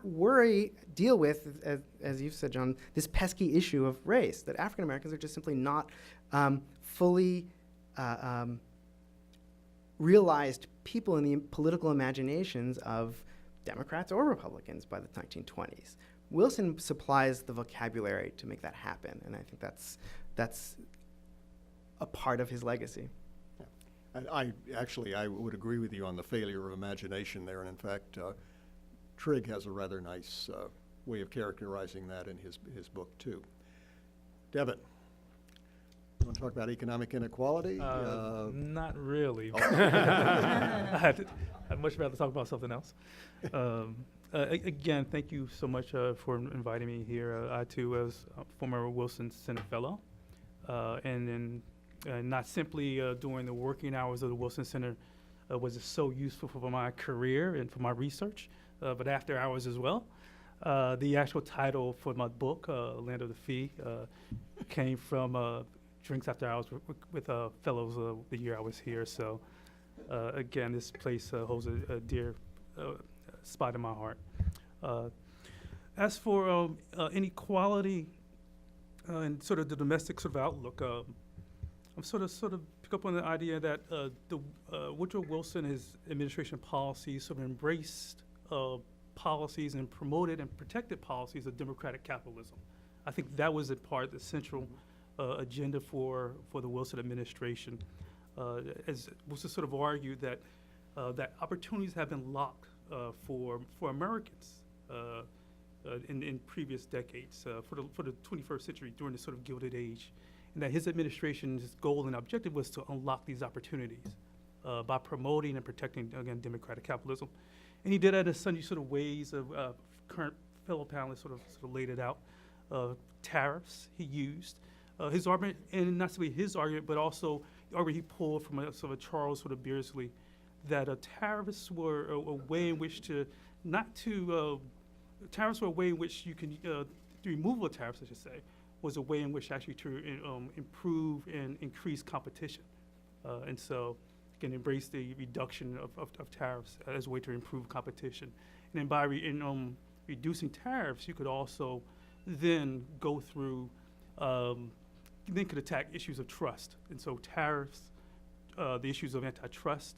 deal with, as you've said, John, this pesky issue of race, that African Americans are just simply not fully realized people in the political imaginations of Democrats or Republicans by the 1920s. Wilson supplies the vocabulary to make that happen, and I think that's a part of his legacy. And I would agree with you on the failure of imagination there, and in fact, Trigg has a rather nice way of characterizing that in his book too. Devin, you want to talk about economic inequality? Not really. Oh. I'd much rather talk about something else. Again, thank you so much for inviting me here. I too was a former Wilson Center Fellow, and not simply during the working hours of the Wilson Center was it so useful for my career and for my research, but after hours as well. The actual title for my book, Land of the Free, came from drinks after hours with fellows the year I was here. So again, this place holds a dear spot in my heart. As for inequality and sort of the domestic sort of outlook, I'm sort of pick up on the idea that Woodrow Wilson, his administration policies sort of embraced policies and promoted and protected policies of democratic capitalism. I think that was in part the central agenda for the Wilson administration. As Wilson sort of argued that opportunities have been locked for Americans in previous decades, for the 21st century during the sort of Gilded Age, and that his administration's goal and objective was to unlock these opportunities by promoting and protecting, again, democratic capitalism. And he did that in sundry sort of ways. Current fellow panelists sort of laid it out. Tariffs he used. His argument, and not simply his argument, but also the argument he pulled from a sort of Charles sort of Beardsley, that tariffs were a way in which tariffs were a way in which you can, the removal of tariffs, I should say, was a way in which actually to improve and increase competition. And so, again, embrace the reduction of tariffs as a way to improve competition. And then by reducing tariffs, you could also then go through, then could attack issues of trust. And so tariffs, the issues of antitrust,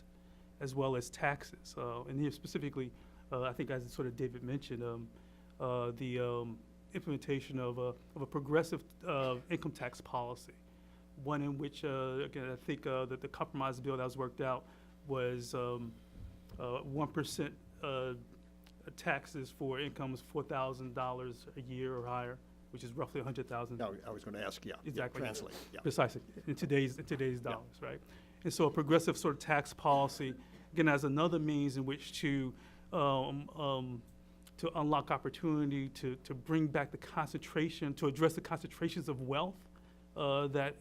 as well as taxes. And here specifically, I think as sort of David mentioned, the implementation of a progressive income tax policy, one in which, again, I think that the compromise bill that was worked out was 1% taxes for incomes $4,000 a year or higher, which is roughly $100,000. No, I was going to ask, Exactly. translate, Precisely, in today's dollars, right? And so a progressive sort of tax policy, again, as another means in which to unlock opportunity, to bring back the concentration, to address the concentrations of wealth that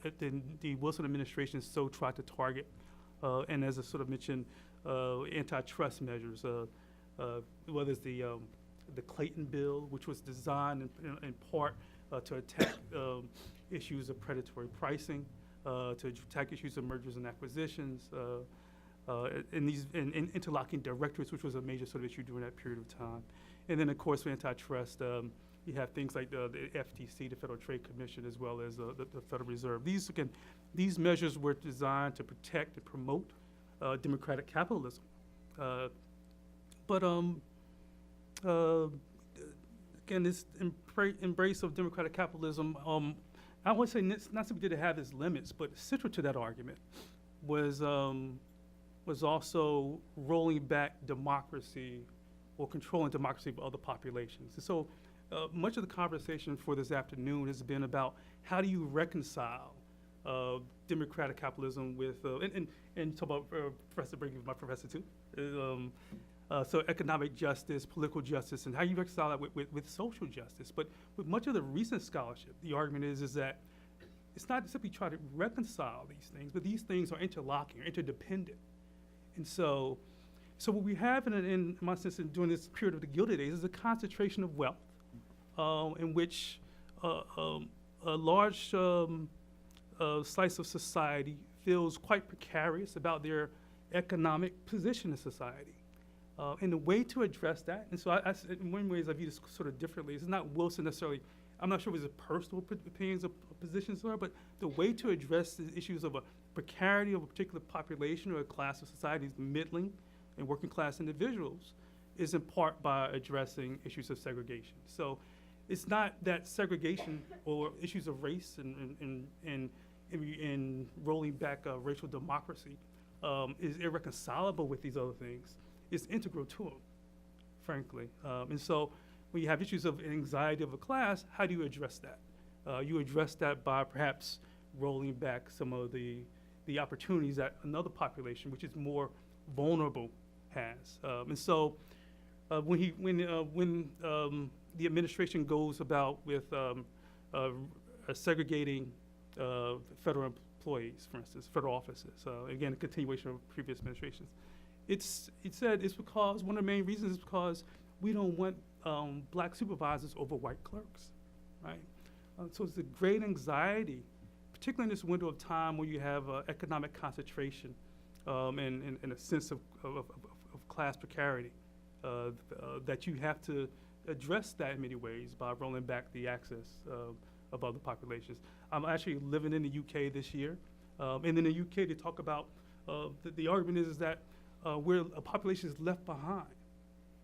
the Wilson administration so tried to target. And as I sort of mentioned, antitrust measures, whether it's the Clayton bill, which was designed in part to attack issues of predatory pricing, to attack issues of mergers and acquisitions, and interlocking directorates, which was a major sort of issue during that period of time. And then, of course, for antitrust, you have things like the FTC, the Federal Trade Commission, as well as the Federal Reserve. These measures were designed to protect and promote democratic capitalism. But again, this embrace of democratic capitalism, I would say not simply did it have its limits, but central to that argument was also rolling back democracy or controlling democracy of other populations. And so much of the conversation for this afternoon has been about how do you reconcile democratic capitalism with, and talk about Professor Brink, my professor too, so economic justice, political justice, and how you reconcile that with social justice. But with much of the recent scholarship, the argument is that it's not simply trying to reconcile these things, but these things are interlocking, or interdependent. And so what we have in my sense during this period of the Gilded Age is a concentration of wealth in which a large slice of society feels quite precarious about their economic position in society. And the way to address that, and so in one ways I view this sort of differently. It's not Wilson necessarily, I'm not sure what his personal opinions or positions are, but the way to address the issues of a precarity of a particular population or a class of society, the middling and working class individuals, is in part by addressing issues of segregation. So it's not that segregation or issues of race and rolling back racial democracy is irreconcilable with these other things. It's integral to them, frankly. And so when you have issues of anxiety of a class, how do you address that? You address that by perhaps rolling back some of the opportunities that another population, which is more vulnerable, has. And so when the administration goes about with segregating federal employees, for instance, federal offices, again, a continuation of previous administrations, it said it's because one of the main reasons is because we don't want black supervisors over white clerks, right? So it's a great anxiety, particularly in this window of time where you have economic concentration and a sense of class precarity, that you have to address that in many ways by rolling back the access of other populations. I'm actually living in the UK this year, and in the UK they talk about, the argument is that where a population is left behind,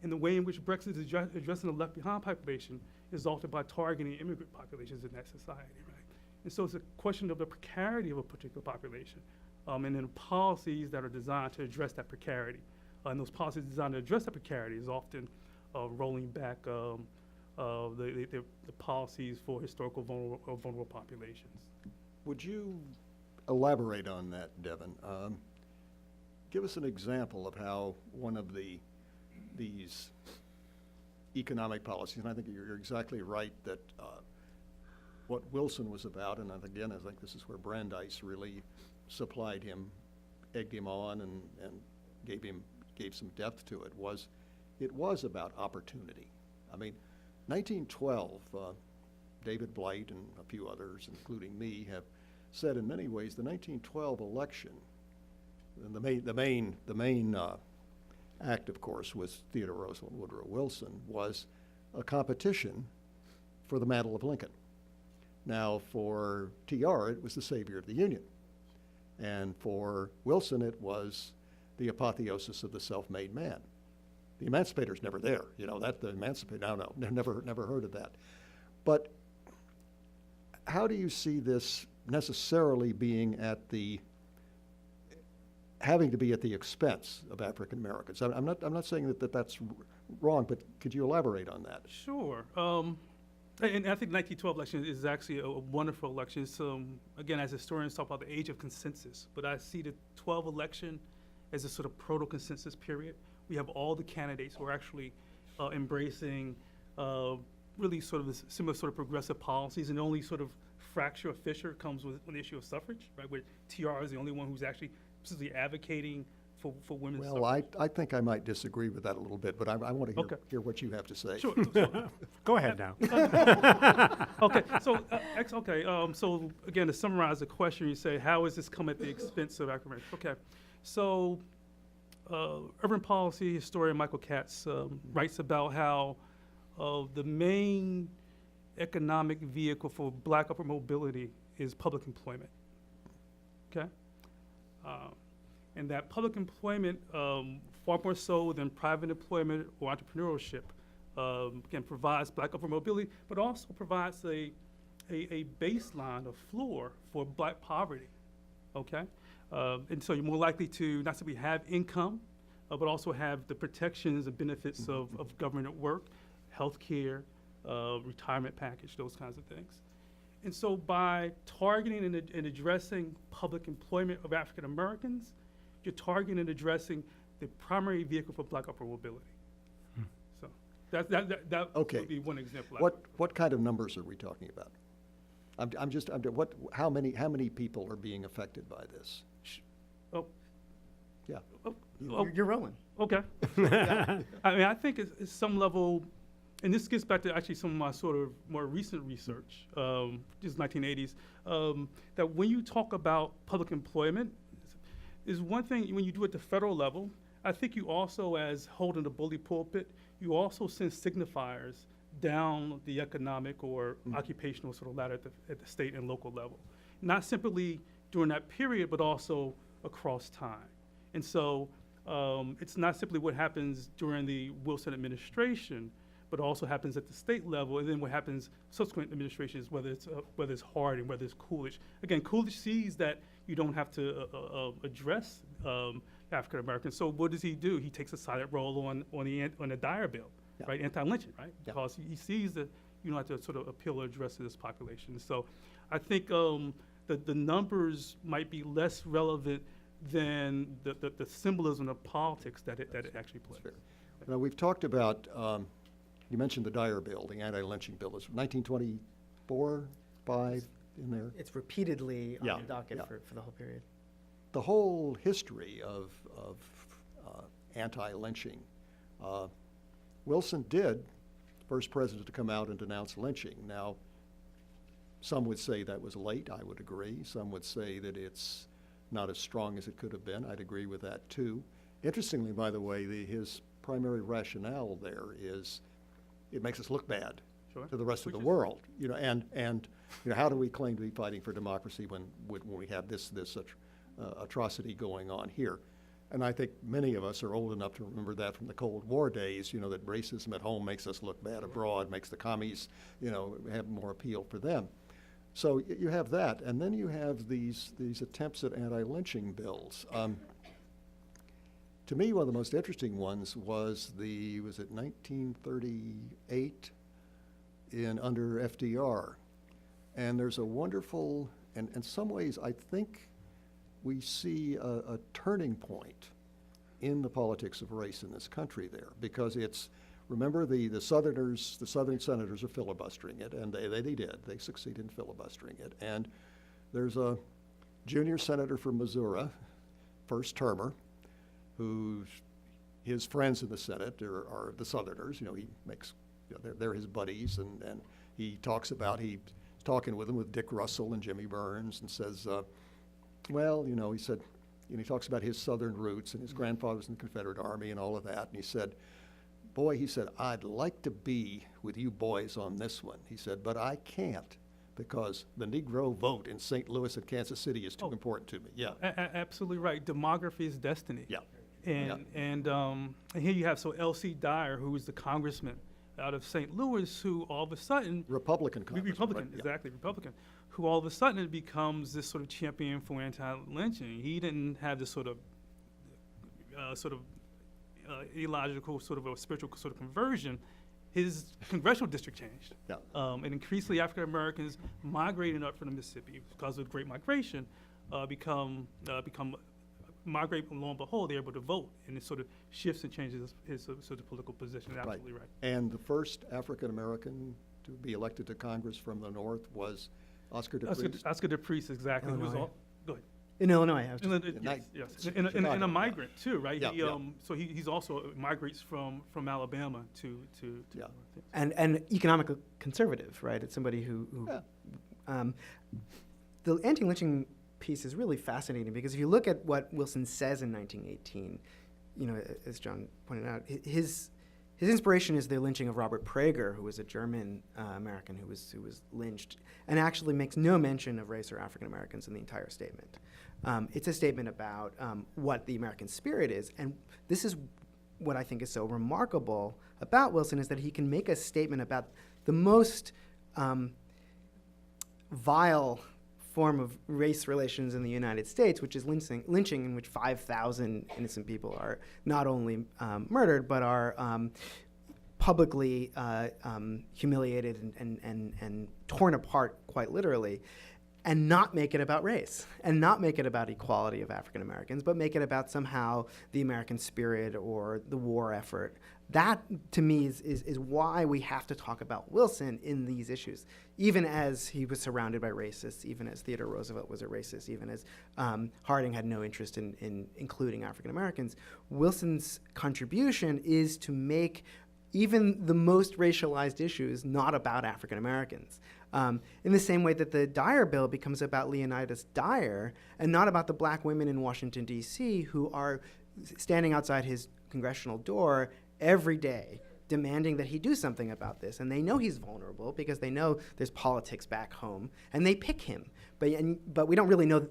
and the way in which Brexit is addressing the left behind population is altered by targeting immigrant populations in that society, right? And so it's a question of the precarity of a particular population, and then policies that are designed to address that precarity and those policies designed to address that precarity is often rolling back the policies for historical vulnerable populations. Would you elaborate on that, Devin? Give us an example of how one of these economic policies, and I think you're exactly right that what Wilson was about, and again, I think this is where Brandeis really supplied him, egged him on, and gave some depth to it, it was about opportunity. I mean, 1912, David Blight and a few others, including me, have said in many ways the 1912 election, and the main act, of course, was Theodore Roosevelt Woodrow Wilson, was a competition for the mantle of Lincoln. Now, for TR, it was the savior of the Union. And for Wilson, it was the apotheosis of the self-made man. The emancipator's never there, that the emancipator, no, never heard of that. But how do you see this necessarily being having to be at the expense of African Americans? I'm not saying that's wrong, but could you elaborate on that? Sure. And I think 1912 election is actually a wonderful election. So again, as historians talk about the age of consensus, but I see the 12 election as a sort of proto-consensus period. We have all the candidates who are actually embracing really sort of this similar sort of progressive policies, and the only sort of fracture or fissure comes with the issue of suffrage, right? Where TR is the only one who's actually specifically advocating for women's Well, suffrage. I think I might disagree with that a little bit, but I want to hear what you have to say. Sure. Go ahead now. Okay, so again, to summarize the question, you say, how has this come at the expense of African Americans? Okay, so urban policy historian Michael Katz writes about how the main economic vehicle for black upward mobility is public employment, okay? And that public employment, far more so than private employment or entrepreneurship, again, provides black upward mobility, but also provides a baseline, a floor for black poverty, okay? And so you're more likely to not simply have income, but also have the protections and benefits of government at work, healthcare, retirement package, those kinds of things. And so by targeting and addressing public employment of African Americans, you're targeting and addressing the primary vehicle for black upward mobility. So that Okay. would be one example. What kind of numbers are we talking about? How many people are being affected by this? Oh, Yeah. You're rolling. okay. I mean, I think it's some level, and this gets back to actually some of my sort of more recent research, just 1980s, that when you talk about public employment, is one thing when you do it at the federal level. I think you also, as holding the bully pulpit, you also send signifiers down the economic or occupational sort of ladder at the state and local level. Not simply during that period, but also across time. And so it's not simply what happens during the Wilson administration, but also happens at the state level, and then what happens subsequent administrations, whether it's Harding, whether it's Coolidge. Again, Coolidge sees that you don't have to address African Americans. So what does he do? He takes a silent role on the Dyer bill, Yeah. right? Anti-lynching, right? Yeah. Because he sees that you don't have to sort of appeal or address this population. So I think the numbers might be less relevant than the symbolism of politics that it actually plays. Fair. Now, we've talked about, you mentioned the Dyer bill, the anti-lynching bill. Is 1924, 5 in there? It's repeatedly Yeah, on the docket yeah. for the whole period. The whole history of anti-lynching, Wilson did, first president to come out and denounce lynching. Now, some would say that was late. I would agree. Some would say that it's not as strong as it could have been. I'd agree with that too. Interestingly, by the way, his primary rationale there is it makes us look bad Sure. to the rest of Which the is- world. And how do we claim to be fighting for democracy when we have this such atrocity going on here? And I think many of us are old enough to remember that from the Cold War days, that racism at home makes us look bad abroad, makes the commies, have more appeal for them. So you have that, and then you have these attempts at anti-lynching bills. to me, one of the most interesting ones was it 1938 under FDR? And there's a wonderful, and in some ways, I think we see a turning point in the politics of race in this country there, because remember the southern senators are filibustering it, and they did. They succeeded in filibustering it. And there's a junior senator from Missouri, first termer, his friends in the Senate are the Southerners. He makes, they're his buddies, and he's talking with them, with Dick Russell and Jimmy Burns, and says, he said, he talks about his Southern roots and his grandfather was in the Confederate Army and all of that, and he said, I'd like to be with you boys on this one. He said, but I can't, because the Negro vote in St. Louis and Kansas City is too important to me. Yeah. Absolutely right. Demography is destiny. Yeah. And here you have L.C. Dyer, who was the congressman out of St. Louis, who all of a sudden Republican congressman. Republican, right? exactly, Republican, who all of a sudden becomes this sort of champion for anti-lynching. He didn't have this sort of illogical sort of a spiritual sort of conversion. His congressional district changed. Yeah. And increasingly African Americans migrating up from the Mississippi because of the Great Migration migrate, and lo and behold, they're able to vote, and it sort of shifts and changes his sort of political position. Absolutely right. And the first African American to be elected to Congress from the North was Oscar DePriest. Oscar DePriest, exactly. Who was Illinois. Go ahead. In Illinois, I was just, Yes. And a migrant too, right? Yeah, So he's also migrates from Alabama to Yeah. and economically conservative, right? It's somebody who the anti-lynching piece is really fascinating, because if you look at what Wilson says in 1918, as John pointed out, his inspiration is the lynching of Robert Prager, who was a German American who was lynched, and actually makes no mention of race or African Americans in the entire statement. It's a statement about what the American spirit is, and this is what I think is so remarkable about Wilson, is that he can make a statement about the most vile form of race relations in the United States, which is lynching, in which 5,000 innocent people are not only murdered, but are publicly humiliated and torn apart, quite literally, and not make it about race, and not make it about equality of African Americans, but make it about somehow the American spirit or the war effort. That, to me, is why we have to talk about Wilson in these issues, even as he was surrounded by racists, even as Theodore Roosevelt was a racist, even as Harding had no interest in including African Americans. Wilson's contribution is to make even the most racialized issues not about African Americans. In the same way that the Dyer bill becomes about Leonidas Dyer and not about the black women in Washington, D.C., who are standing outside his congressional door every day demanding that he do something about this. And they know he's vulnerable because they know there's politics back home, and they pick him. But we don't really know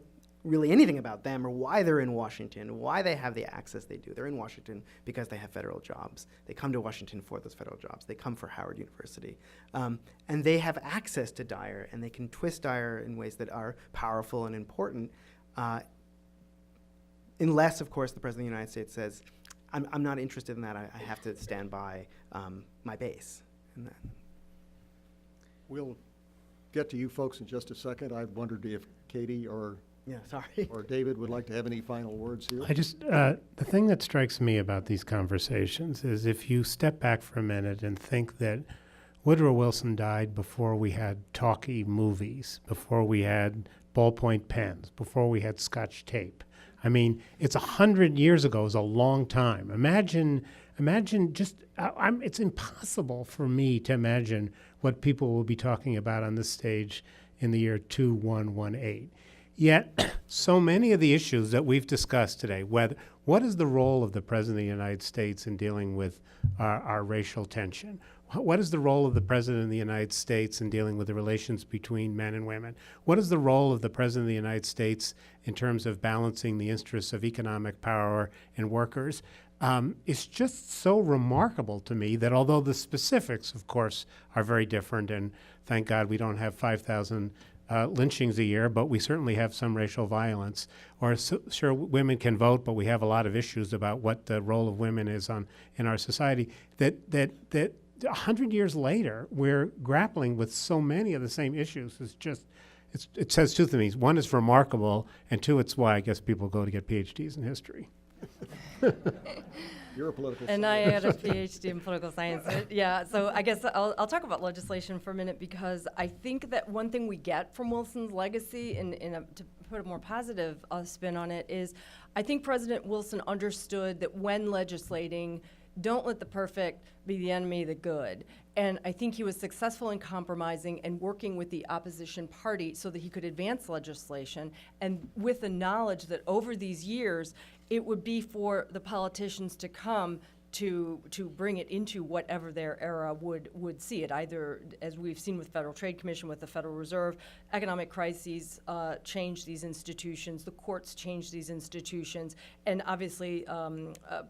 anything about them or why they're in Washington, why they have the access they do. They're in Washington because they have federal jobs. They come to Washington for those federal jobs. They come for Howard University. And they have access to Dyer, and they can twist Dyer in ways that are powerful and important, unless, of course, the President of the United States says, I'm not interested in that. I have to stand by my base. And We'll get to you folks in just a second. I wondered if Katie or David would like to have any final words here. The thing that strikes me about these conversations is if you step back for a minute and think that Woodrow Wilson died before we had talkie movies, before we had ballpoint pens, before we had Scotch tape. I mean, it's 100 years ago. Is a long time. Imagine just, it's impossible for me to imagine what people will be talking about on this stage in the year 2118. Yet, so many of the issues that we've discussed today, what is the role of the President of the United States in dealing with our racial tension? What is the role of the President of the United States in dealing with the relations between men and women? What is the role of the President of the United States in terms of balancing the interests of economic power and workers? It's just so remarkable to me that although the specifics, of course, are very different, and thank God we don't have 5,000 lynchings a year, but we certainly have some racial violence. Or sure, women can vote, but we have a lot of issues about what the role of women is in our society. That 100 years later, we're grappling with so many of the same issues. It says two things. One, it's remarkable, and two, it's why I guess people go to get PhDs in history. You're a political And scientist. I had a PhD in political science. Yeah, so I guess I'll talk about legislation for a minute, because I think that one thing we get from Wilson's legacy, to put a more positive spin on it, is I think President Wilson understood that when legislating, don't let the perfect be the enemy of the good. And I think he was successful in compromising and working with the opposition party so that he could advance legislation, and with the knowledge that over these years, it would be for the politicians to come to bring it into whatever their era would see it, either, as we've seen with Federal Trade Commission, with the Federal Reserve, economic crises change these institutions, the courts change these institutions, and obviously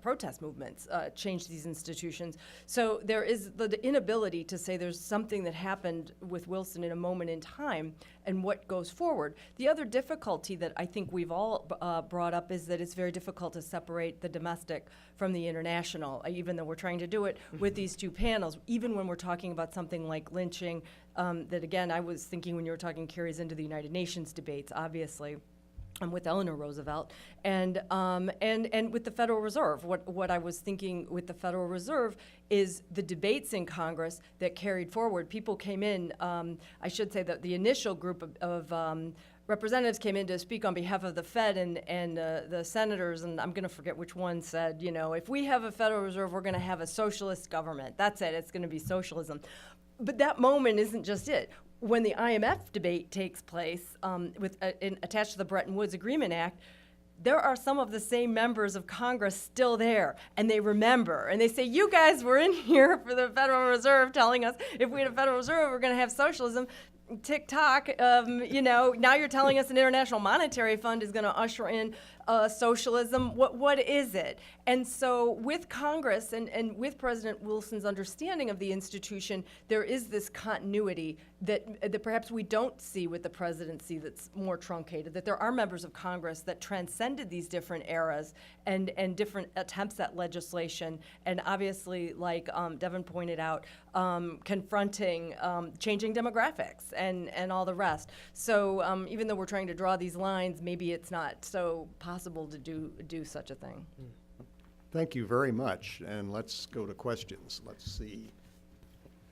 protest movements change these institutions. So there is the inability to say there's something that happened with Wilson in a moment in time and what goes forward. The other difficulty that I think we've all brought up is that it's very difficult to separate the domestic from the international, even though we're trying to do it with these two panels. Even when we're talking about something like lynching, that again, I was thinking when you were talking carries into the United Nations debates, obviously, with Eleanor Roosevelt, and with the Federal Reserve. What I was thinking with the Federal Reserve is the debates in Congress that carried forward. People came in, I should say that the initial group of representatives came in to speak on behalf of the Fed, and the senators, and I'm going to forget which one, said, if we have a Federal Reserve, we're going to have a socialist government. That's it. It's going to be socialism. But that moment isn't just it. When the IMF debate takes place, attached to the Bretton Woods Agreement Act, there are some of the same members of Congress still there, and they remember, and they say, you guys were in here for the Federal Reserve telling us if we had a Federal Reserve, we're going to have socialism. Tick-tock, now you're telling us an International Monetary Fund is going to usher in socialism. What is it? And so with Congress and with President Wilson's understanding of the institution, there is this continuity that perhaps we don't see with the presidency that's more truncated, that there are members of Congress that transcended these different eras and different attempts at legislation, and obviously, like Devin pointed out, confronting changing demographics and all the rest. So even though we're trying to draw these lines, maybe it's not so possible to do such a thing. Thank you very much, and let's go to questions. Let's see.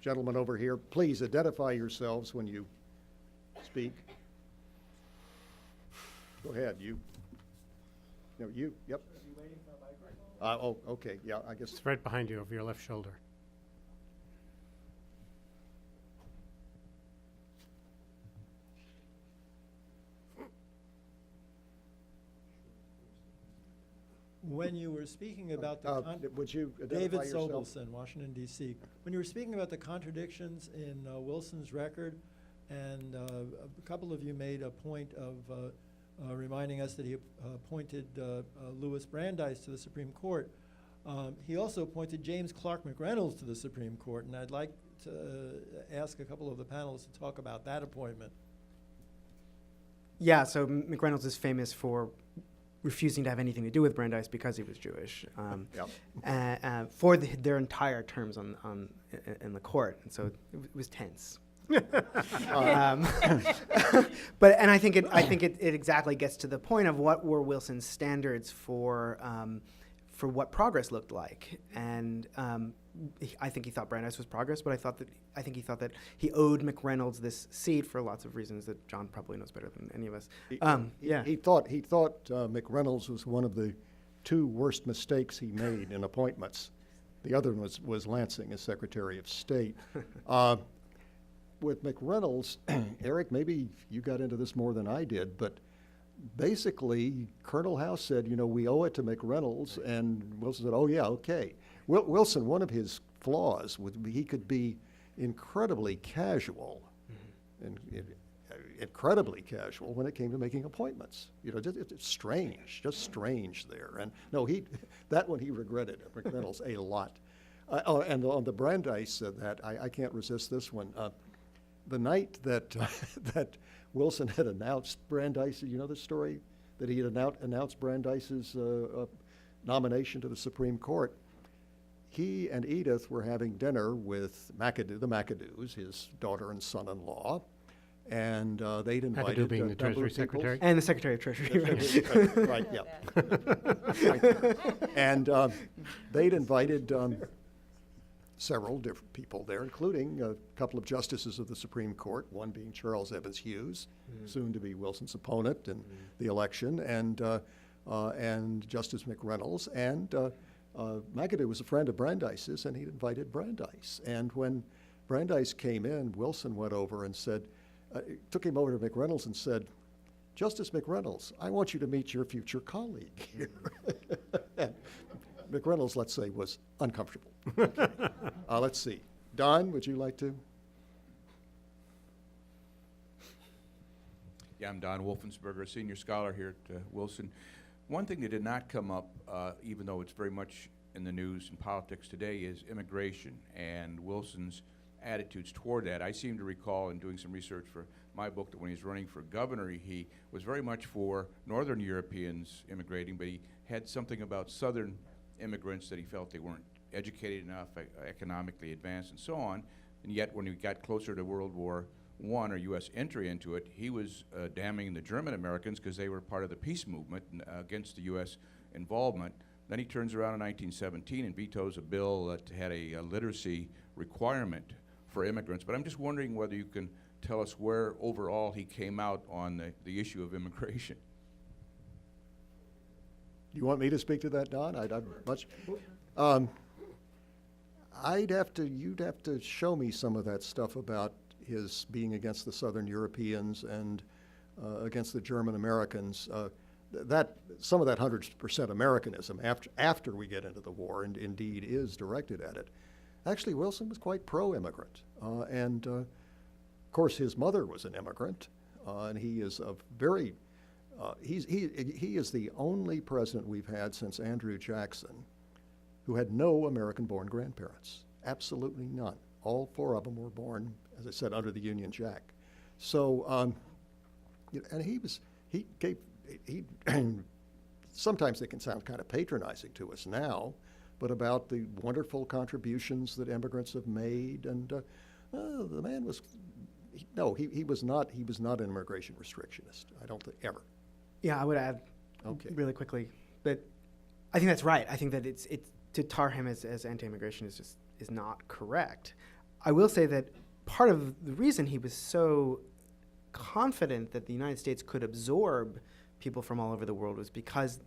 Gentlemen over here, please identify yourselves when you speak. Go ahead, you. No, you, yep. Are you waiting for a microphone? Oh, okay, yeah, I guess. It's right behind you, over your left shoulder. When you were speaking about the would you identify David yourself? Sobelson, Washington, D.C. When you were speaking about the contradictions in Wilson's record, and a couple of you made a point of reminding us that he appointed Louis Brandeis to the Supreme Court. He also appointed James Clark McReynolds to the Supreme Court, and I'd like to ask a couple of the panelists to talk about that appointment. Yeah, so McReynolds is famous for refusing to have anything to do with Brandeis because he was Jewish, for their entire terms in the court, and so it was tense. But I think it exactly gets to the point of what were Wilson's standards for what progress looked like, and I think he thought Brandeis was progress, but I think he thought that he owed McReynolds this seat for lots of reasons that John probably knows better than any of us. He thought McReynolds was one of the two worst mistakes he made in appointments. The other one was Lansing as Secretary of State. With McReynolds, Eric, maybe you got into this more than I did, but basically Colonel House said, we owe it to McReynolds, and Wilson said, oh yeah, okay. Wilson, one of his flaws would be he could be incredibly casual, and incredibly casual when it came to making appointments. It's strange, just strange there. And no, that one he regretted, McReynolds, a lot. And on the Brandeis, I can't resist this one. The night that Wilson had announced Brandeis, you know the story? That he had announced Brandeis's nomination to the Supreme Court. He and Edith were having dinner with McAdoo, the McAdoos, his daughter and son-in-law, and they'd invited McAdoo being a the number Treasury of people. Secretary? And the Secretary of Treasury. Right, yeah. Right. And they'd invited several different people there, including a couple of justices of the Supreme Court, one being Charles Evans Hughes, soon to be Wilson's opponent in the election, and Justice McReynolds. And McAdoo was a friend of Brandeis's, and he'd invited Brandeis. And when Brandeis came in, Wilson went over and said, took him over to McReynolds and said, Justice McReynolds, I want you to meet your future colleague here. And McReynolds, let's say, was uncomfortable. Let's see. Don, would you like to? Yeah, I'm Don Wolfensberger, a senior scholar here at Wilson. One thing that did not come up, even though it's very much in the news and politics today, is immigration and Wilson's attitudes toward that. I seem to recall in doing some research for my book that when he was running for governor, he was very much for Northern Europeans immigrating, but he had something about Southern immigrants that he felt they weren't educated enough, economically advanced, and so on. And yet, when we got closer to World War I or U.S. entry into it, he was damning the German Americans because they were part of the peace movement against the U.S. involvement. Then he turns around in 1917 and vetoes a bill that had a literacy requirement for immigrants. But I'm just wondering whether you can tell us where overall he came out on the issue of immigration. You want me to speak to that, Don? I'd much. You'd have to show me some of that stuff about his being against the Southern Europeans and against the German Americans. Some of that 100% Americanism after we get into the war, and indeed is directed at it. Actually, Wilson was quite pro-immigrant, and of course his mother was an immigrant, and he is a very. He is the only president we've had since Andrew Jackson who had no American-born grandparents. Absolutely none. All four of them were born, as I said, under the Union Jack. So, and he gave, sometimes they can sound kind of patronizing to us now, but about the wonderful contributions that immigrants have made, and the man was, he was not an immigration restrictionist, I don't think, ever. Yeah, I would add really quickly that I think that's right. I think that it's to tar him as anti-immigration is not correct. I will say that part of the reason he was so confident that the United States could absorb people from all over the world was because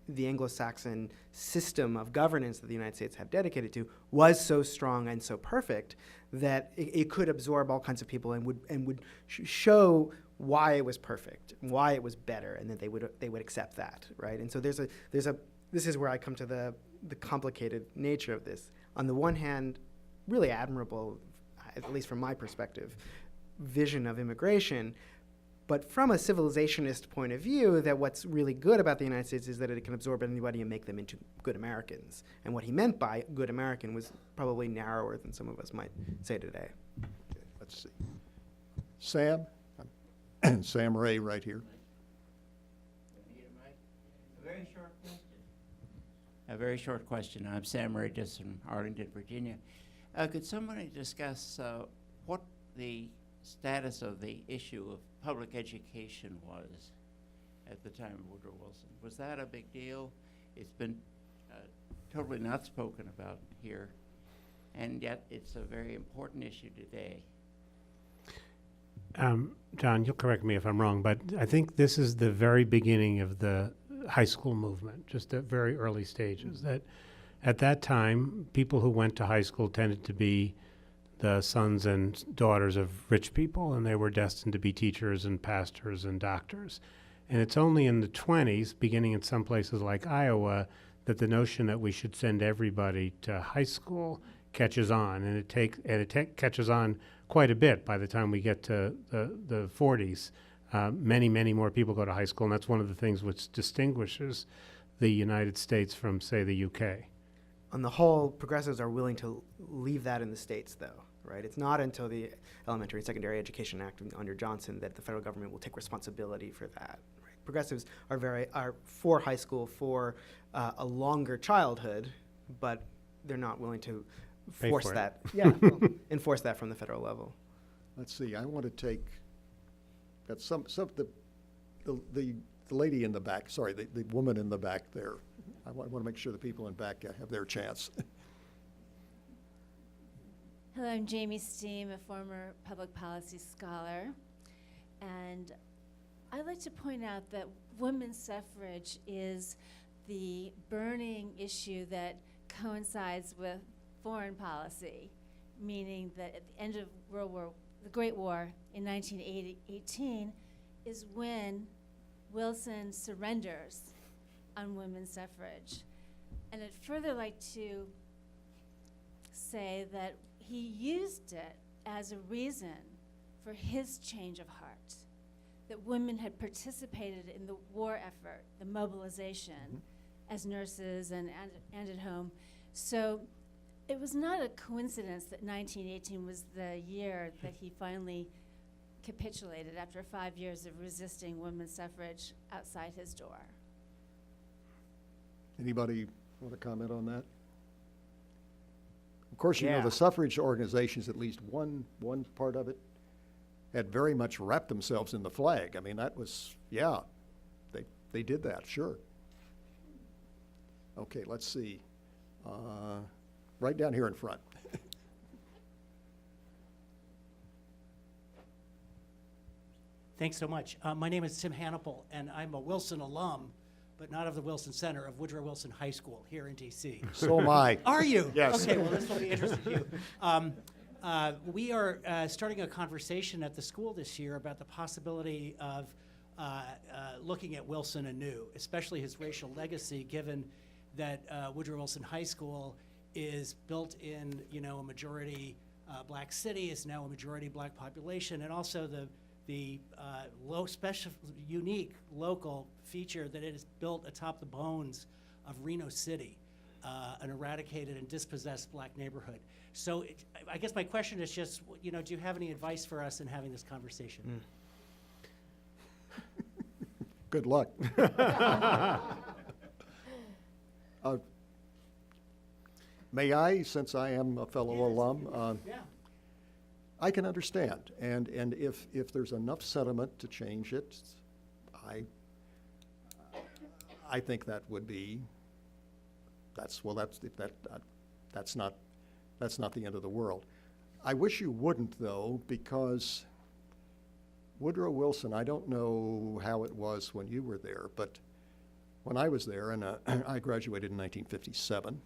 the Anglo-Saxon system of governance that the United States have dedicated to was so strong and so perfect that it could absorb all kinds of people and would show why it was perfect, why it was better, and that they would accept that, right? And so this is where I come to the complicated nature of this. On the one hand, really admirable, at least from my perspective, vision of immigration, but from a civilizationist point of view, that what's really good about the United States is that it can absorb anybody and make them into good Americans. And what he meant by good American was probably narrower than some of us might say today. Okay, let's see. Sam? Sam Ray right here. A very short question. I'm Sam Ray, just from Arlington, Virginia. Could somebody discuss what the status of the issue of public education was at the time of Woodrow Wilson? Was that a big deal? It's been totally not spoken about here, and yet it's a very important issue today. John, you'll correct me if I'm wrong, but I think this is the very beginning of the high school movement, just at very early stages. That at that time, people who went to high school tended to be the sons and daughters of rich people, and they were destined to be teachers and pastors and doctors. And it's only in the 20s, beginning in some places like Iowa, that the notion that we should send everybody to high school catches on, and it catches on quite a bit by the time we get to the 40s. Many, many more people go to high school, and that's one of the things which distinguishes the United States from, say, the UK. On the whole, progressives are willing to leave that in the states, though. right? It's not until the Elementary and Secondary Education Act under Johnson that the federal government will take responsibility for that. Right? Progressives are for high school for a longer childhood, but they're not willing to Pay force for it. that. Yeah, well, enforce that from the federal level. Let's see, I want to take, got the lady in the back, sorry, the woman in the back there. I want to make sure the people in back have their chance. Hello, I'm Jamie Steem, a former public policy scholar. And I'd like to point out that women's suffrage is the burning issue that coincides with foreign policy, meaning that at the end of the Great War in 1918 is when Wilson surrenders on women's suffrage. And I'd further like to say that he used it as a reason for his change of heart, that women had participated in the war effort, the mobilization, as nurses and at home. So it was not a coincidence that 1918 was the year that he finally capitulated after 5 years of resisting women's suffrage outside his door. Anybody want to comment on that? Of course, you know, Yeah. the suffrage organizations, at least one part of it, had very much wrapped themselves in the flag. I mean, that was, yeah, they did that, sure. Okay, let's see. Right down here in front. Thanks so much. My name is Tim Hannibal, and I'm a Wilson alum, but not of the Wilson Center, of Woodrow Wilson High School here in D.C. So am I. Are you? Yes. Okay, well, this will be interesting to you. We are starting a conversation at the school this year about the possibility of looking at Wilson anew, especially his racial legacy, given that Woodrow Wilson High School is built in, a majority black city, is now a majority black population, and also the unique local feature that it is built atop the bones of Reno City, an eradicated and dispossessed black neighborhood. So I guess my question is just, do you have any advice for us in having this conversation? Good luck. May I, since I am a fellow alum? Yeah. I can understand, and if there's enough sentiment to change it, I think that would be, that's not the end of the world. I wish you wouldn't, though, because Woodrow Wilson, I don't know how it was when you were there, but when I was there, and I graduated in 1957,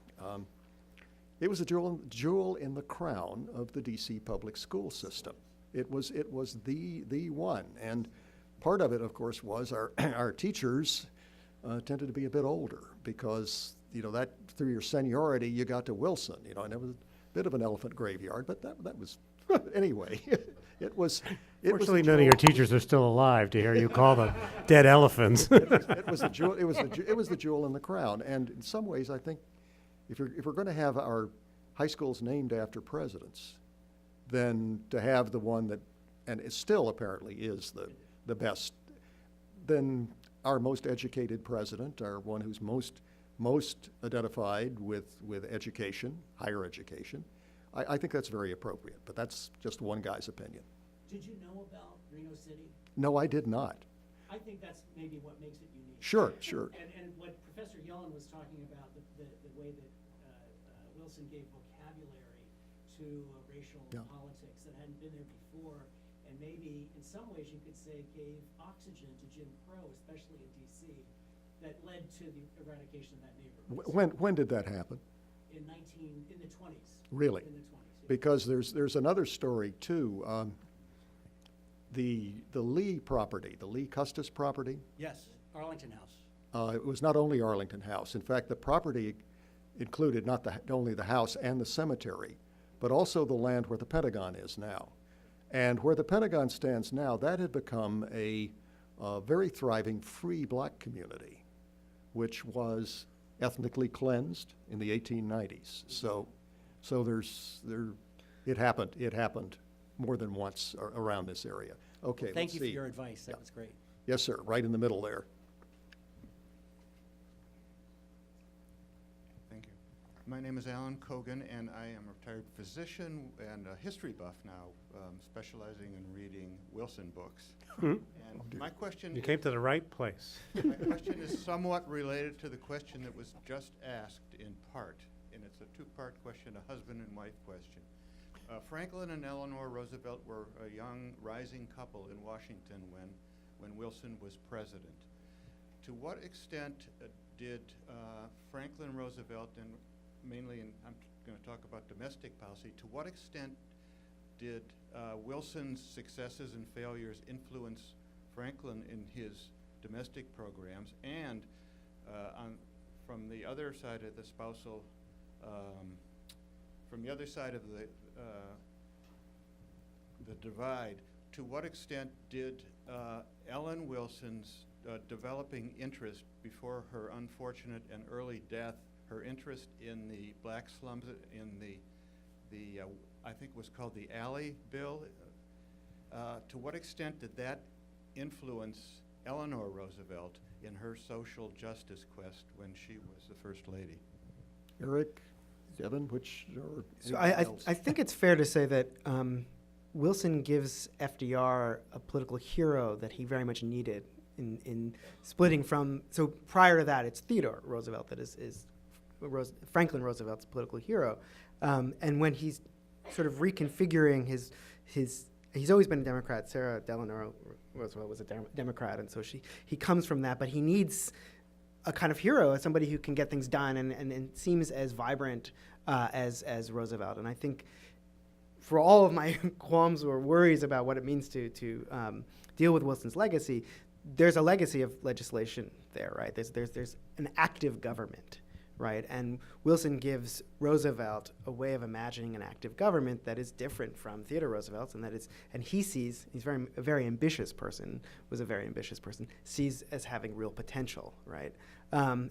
it was a jewel in the crown of the DC public school system. It was the one, and part of it, of course, was our teachers tended to be a bit older because that through your seniority you got to Wilson, and it was a bit of an elephant graveyard, but that was anyway. It was. Fortunately, none of your teachers are still alive to hear you call them dead elephants. It was the jewel. It was the jewel in the crown, and in some ways, I think. If we're going to have our high schools named after presidents, then to have the one that, and it still apparently is the best, then our most educated president, our one who's most identified with education, higher education, I think that's very appropriate. But that's just one guy's opinion. Did you know about Reno City? No, I did not. I think that's maybe what makes it unique. Sure. And what Professor Yellen was talking about, the way that Wilson gave vocabulary to racial politics that hadn't been there before, and maybe in some ways you could say gave oxygen to Jim Crow, especially in D.C., that led to the eradication of that neighborhood. When did that happen? In the 20s. Really? In the 20s. Yeah. Because there's another story too. The Lee property, the Lee Custis property. Yes, Arlington House. It was not only Arlington House. In fact, the property included not only the house and the cemetery, but also the land where the Pentagon is now. And where the Pentagon stands now, that had become a very thriving free black community, which was ethnically cleansed in the 1890s. So It happened more than once around this area. Okay, Thank let's you for see. your advice. That Yeah. was great. Yes, sir, right in the middle there. Thank you. My name is Alan Cogan, and I am a retired physician and a history buff now, specializing in reading Wilson books. And my question You came to the right place. my question is somewhat related to the question that was just asked in part, and it's a two-part question, a husband and wife question. Franklin and Eleanor Roosevelt were a young, rising couple in Washington when Wilson was president. To what extent did Franklin Roosevelt, and mainly, I'm going to talk about domestic policy, to what extent did Wilson's successes and failures influence Franklin in his domestic programs? And from the other side of the spousal, from the other side of the divide, to what extent did Ellen Wilson's developing interest before her unfortunate and early death, her interest in the black slums, in the I think was called the Alley Bill, to what extent did that influence Eleanor Roosevelt in her social justice quest when she was the First Lady? Eric, Devin, which, or So anything else? I think it's fair to say that Wilson gives FDR a political hero that he very much needed in splitting from. So prior to that, it's Theodore Roosevelt that is Franklin Roosevelt's political hero, and when he's sort of reconfiguring his he's always been a Democrat. Sarah Delano Roosevelt was a Democrat, and so he comes from that, but he needs a kind of hero, as somebody who can get things done and seems as vibrant as Roosevelt. And I think for all of my qualms or worries about what it means to deal with Wilson's legacy, there's a legacy of legislation there, right? There's an active government, right? And Wilson gives Roosevelt a way of imagining an active government that is different from Theodore Roosevelt's, and he sees, he's a very ambitious person, was a very ambitious person, sees as having real potential, right? But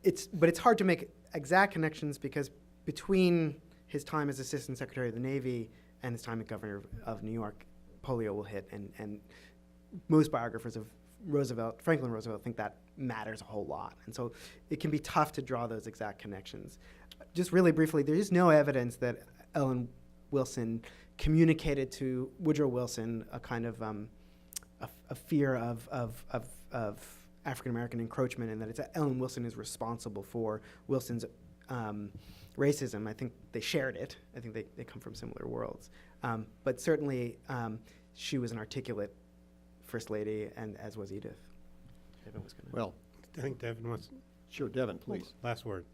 it's hard to make exact connections because between his time as Assistant Secretary of the Navy and his time as Governor of New York, polio will hit, and most biographers of Franklin Roosevelt think that matters a whole lot. And so it can be tough to draw those exact connections. Just really briefly, there is no evidence that Ellen Wilson communicated to Woodrow Wilson a kind of a fear of African-American encroachment, and that it's Ellen Wilson is responsible for Wilson's racism. I think they shared it. I think they come from similar worlds. But certainly she was an articulate First Lady, and as was Edith. Devin was gonna. Well, I think Devin wants sure, Devin, please. last word.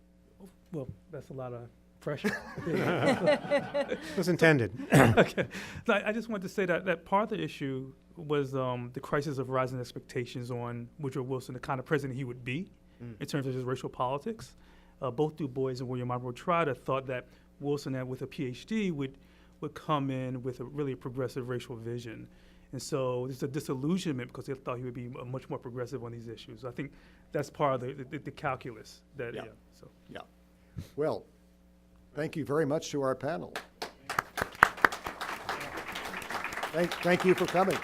Well, that's a lot of pressure. It was intended. Okay. So I just wanted to say that part of the issue was the crisis of rising expectations on Woodrow Wilson, the kind of president he would be in terms of his racial politics. Both Du Bois and William Marlborough Trotter thought that Wilson, with a PhD, would come in with a really progressive racial vision. And so there's a disillusionment because they thought he would be much more progressive on these issues. I think that's part of the calculus. That Yeah. So. Yeah. Well, thank you very much to our panel. Thank you for coming.